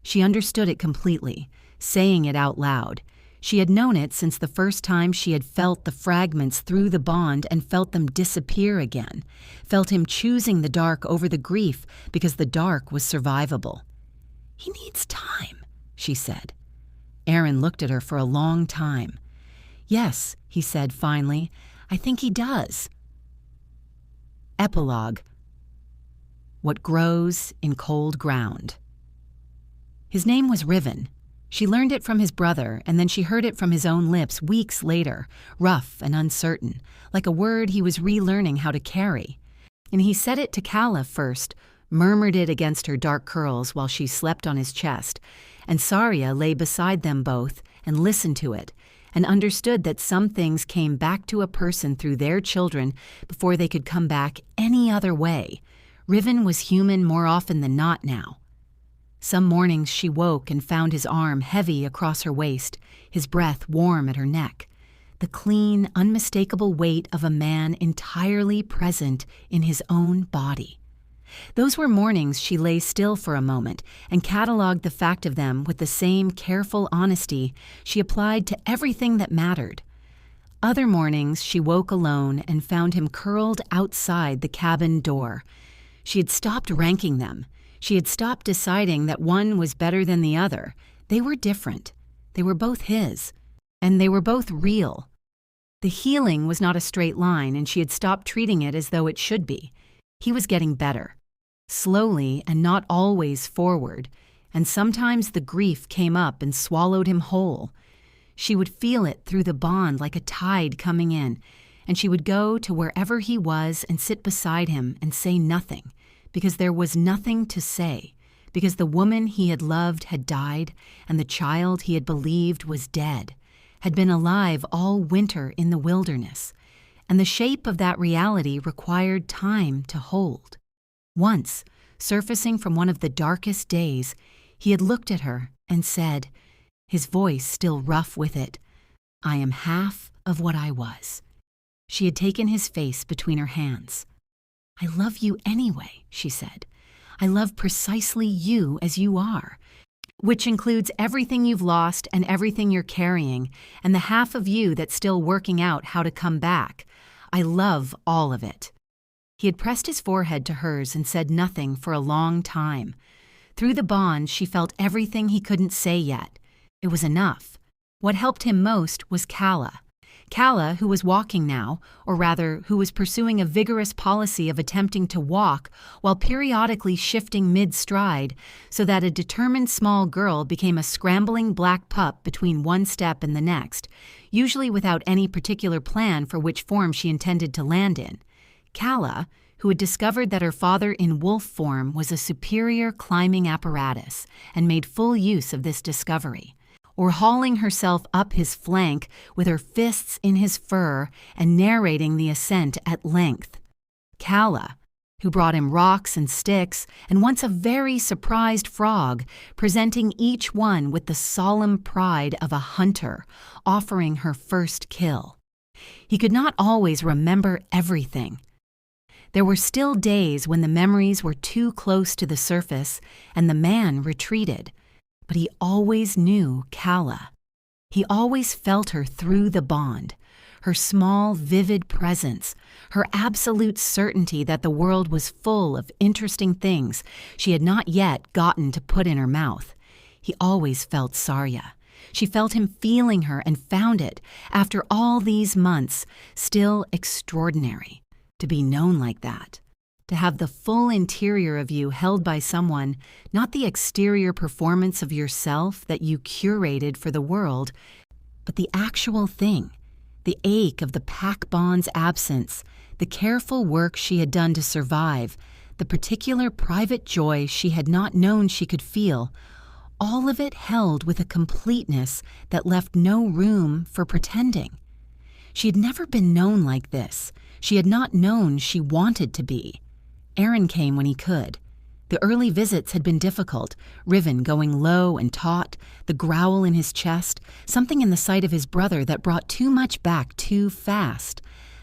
She understood it completely, saying it out loud. She had known it since the first time she had felt the fragments through the bond and felt them disappear again, felt him choosing the dark over the grief because the dark was survivable. "He needs time," she said. Aaron looked at her for a long time. "Yes," he said finally, "I think he does." Epilogue. What grows in cold ground. His name was Ravine. She learned it from his brother, and then she heard it from his own lips weeks later, rough and uncertain, like a word he was relearning how to carry. And he said it to Kala first, murmured it against her dark curls while she slept on his chest, and Sarya lay beside them both and listened to it, and understood that some things came back to a person through their children before they could come back any other way. Ravine was human more often than not now. Some mornings she woke and found his arm heavy across her waist, his breath warm at her neck, the clean, unmistakable weight of a man entirely present in his own body. Those were mornings she lay still for a moment and cataloged the fact of them with the same careful honesty she applied to everything that mattered. Other mornings she woke alone and found him curled outside the cabin door. She had stopped ranking them. She had stopped deciding that one was better than the other. They were different. They were both his. And they were both real. The healing was not a straight line, and she had stopped treating it as though it should be. He was getting better. Slowly and not always forward, and sometimes the grief came up and swallowed him whole. She would feel it through the bond like a tide coming in, and she would go to wherever he was and sit beside him and say nothing, because there was nothing to say, because the woman he had loved had died, and the child he had believed was dead, had been alive all winter in the wilderness, and the shape of that reality required time to hold. Once, surfacing from one of the darkest days, he had looked at her and said, his voice still rough with it, "I am half of what I was." She had taken his face between her hands. "I love you anyway," she said. "I love precisely you as you are, which includes everything you've lost and everything you're carrying, and the half of you that's still working out how to come back. I love all of it." He had pressed his forehead to hers and said nothing for a long time. Through the bond, she felt everything he couldn't say yet. It was enough. What helped him most was Calla. Calla, who was walking now, or rather, who was pursuing a vigorous policy of attempting to walk while periodically shifting mid-stride so that a determined small girl became a scrambling black pup between one step and the next, usually without any particular plan for which form she intended to land in. Calla, who had discovered that her father in wolf form was a superior climbing apparatus and made full use of this discovery, or hauling herself up his flank with her fists in his fur and narrating the ascent at length. Calla, who brought him rocks and sticks, and once a very surprised frog, presenting each one with the solemn pride of a hunter, offering her first kill. He could not always remember everything. There were still days when the memories were too close to the surface and the man retreated. But he always knew Calla. He always felt her through the bond, her small, vivid presence, her absolute certainty that the world was full of interesting things she had not yet gotten to put in her mouth. He always felt Sarya. She felt him feeling her and found it, after all these months, still extraordinary. To be known like that. To have the full interior of you held by someone, not the exterior performance of yourself that you curated for the world, but the actual thing, the ache of the pack bond's absence, the careful work she had done to survive, the particular private joy she had not known she could feel, all of it held with a completeness that left no room for pretending. She had never been known like this. She had not known she wanted to be. Aaron came when he could. The early visits had been difficult, Ravine going low and taut, the growl in his chest, something in the sight of his brother that brought too much back too fast.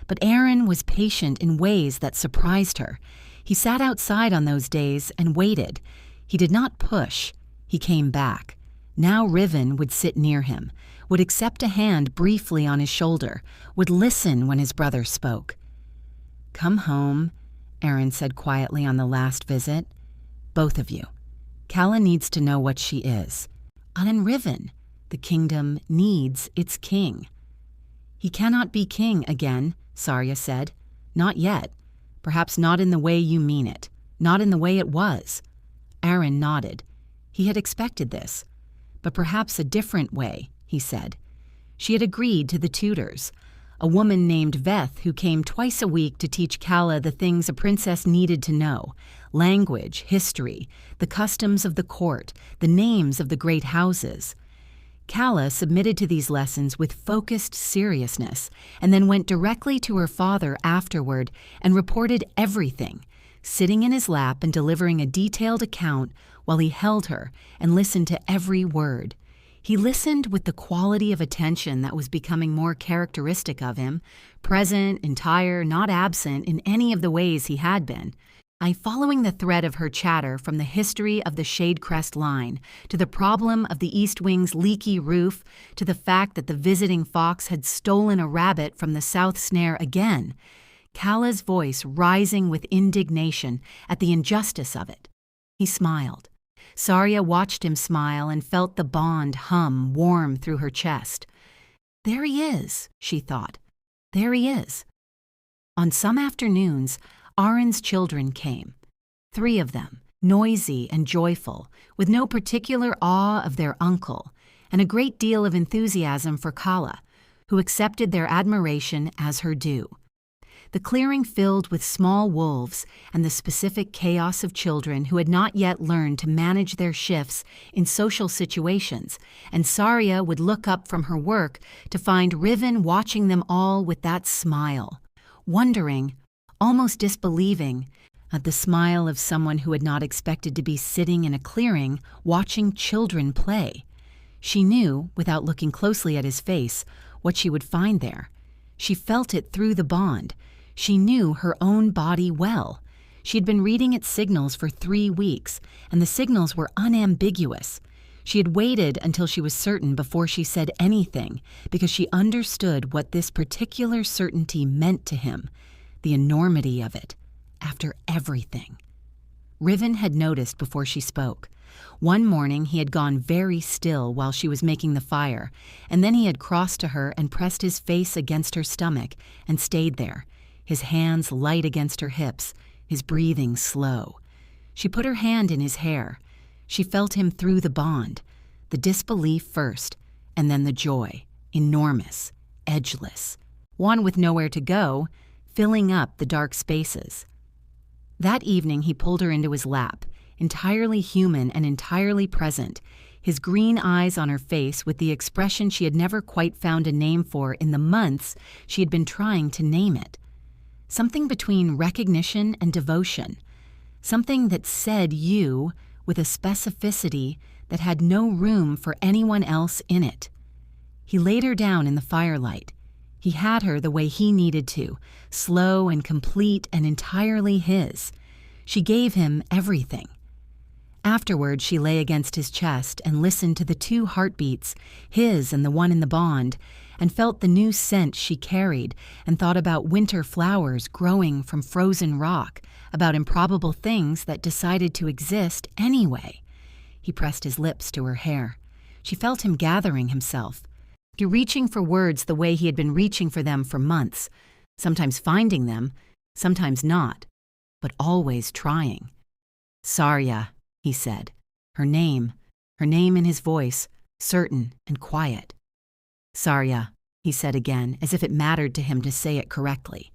But Aaron was patient in ways that surprised her. He sat outside on those days and waited. He did not push. He came back. Now Ravine would sit near him, would accept a hand briefly on his shoulder, would listen when his brother spoke. "Come home," Aaron said quietly on the last visit. "Both of you. Calla needs to know what she is. And Ravine, the kingdom needs its king." "He cannot be king again," Sarya said. "Not yet. Perhaps not in the way you mean it. Not in the way it was." Aaron nodded. He had expected this. "But perhaps a different way," he said. She had agreed to the tutors. A woman named Veth who came twice a week to teach Calla the things a princess needed to know: language, history, the customs of the court, the names of the great houses. Calla submitted to these lessons with focused seriousness and then went directly to her father afterward and reported everything, sitting in his lap and delivering a detailed account while he held her and listened to every word. He listened with the quality of attention that was becoming more characteristic of him, present, entire, not absent in any of the ways he had been. Following the thread of her chatter from the history of the Shadecrest line, to the problem of the East Wing's leaky roof, to the fact that the visiting fox had stolen a rabbit from the South Snare again, Kalla's voice rising with indignation at the injustice of it. He smiled. Sarya watched him smile and felt the bond hum warm through her chest. There he is, she thought. There he is. On some afternoons, Arin's children came. 3 of them, noisy and joyful, with no particular awe of their uncle, and a great deal of enthusiasm for Kalla, who accepted their admiration as her due. The clearing filled with small wolves and the specific chaos of children who had not yet learned to manage their shifts in social situations, and Sarya would look up from her work to find Ravine watching them all with that smile, wondering, almost disbelieving, at the smile of someone who had not expected to be sitting in a clearing watching children play. She knew, without looking closely at his face, what she would find there. She felt it through the bond. She knew her own body well. She had been reading its signals for 3 weeks, and the signals were unambiguous. She had waited until she was certain before she said anything, because she understood what this particular certainty meant to him, the enormity of it, after everything. Ravine had noticed before she spoke. One morning he had gone very still while she was making the fire, and then he had crossed to her and pressed his face against her stomach and stayed there, his hands light against her hips, his breathing slow. She put her hand in his hair. She felt him through the bond, the disbelief first, and then the joy, enormous, edgeless, one with nowhere to go, filling up the dark spaces. That evening he pulled her into his lap, entirely human and entirely present, his green eyes on her face with the expression she had never quite found a name for in the months she had been trying to name it. Something between recognition and devotion, something that said you with a specificity that had no room for anyone else in it. He laid her down in the firelight. He had her the way he needed to, slow and complete and entirely his. She gave him everything. Afterward, she lay against his chest and listened to the 2 heartbeats, his and the one in the bond, and felt the new scent she carried and thought about winter flowers growing from frozen rock, about improbable things that decided to exist anyway. He pressed his lips to her hair. She felt him gathering himself, reaching for words the way he had been reaching for them for months, sometimes finding them, sometimes not, but always trying. Sarya, he said, her name in his voice, certain and quiet. Sarya, he said again, as if it mattered to him to say it correctly.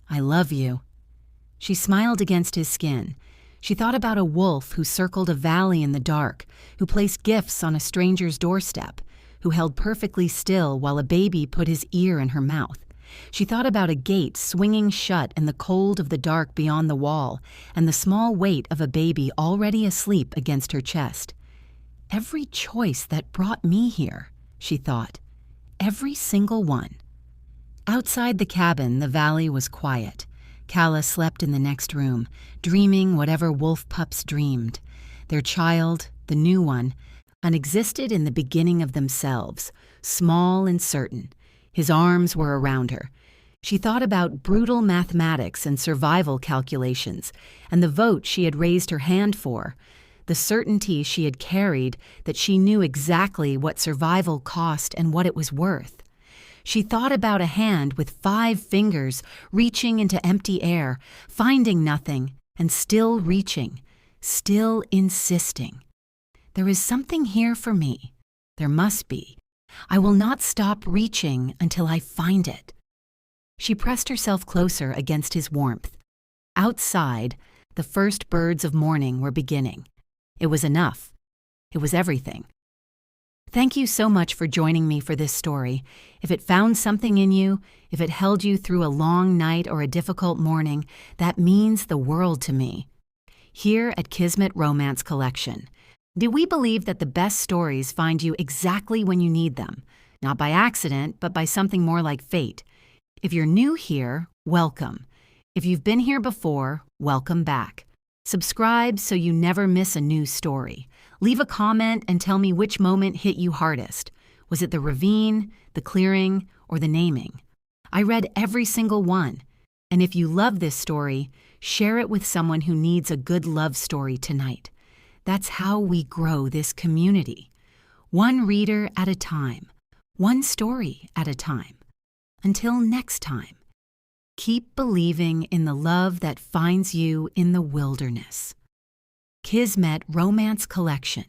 I love you. She smiled against his skin. She thought about a wolf who circled a valley in the dark, who placed gifts on a stranger's doorstep, who held perfectly still while a baby put his ear in her mouth. She thought about a gate swinging shut in the cold of the dark beyond the wall, and the small weight of a baby already asleep against her chest. Every choice that brought me here, she thought. Every single one. Outside the cabin, the valley was quiet. Kalla slept in the next room, dreaming whatever wolf pups dreamed. Their child, the new one, unexisted in the beginning of themselves, small and certain. His arms were around her. She thought about brutal mathematics and survival calculations, and the vote she had raised her hand for, the certainty she had carried that she knew exactly what survival cost and what it was worth. She thought about a hand with 5 fingers reaching into empty air, finding nothing, and still reaching, still insisting. There is something here for me. There must be. I will not stop reaching until I find it. She pressed herself closer against his warmth. Outside, the first birds of morning were beginning. It was enough. It was everything. Thank you so much for joining me for this story. If it found something in you, if it held you through a long night or a difficult morning, that means the world to me. Here at Kismet Romance Collection, do we believe that the best stories find you exactly when you need them, not by accident, but by something more like fate? If you're new here, welcome. If you've been here before, welcome back. Subscribe so you never miss a new story. Leave a comment and tell me which moment hit you hardest. Was it the ravine, the clearing, or the naming? I read every single one. And if you love this story, share it with someone who needs a good love story tonight. That's how we grow this community. One reader at a time, one story at a time. Until next time, keep believing in the love that finds you in the wilderness. Kismet Romance Collection.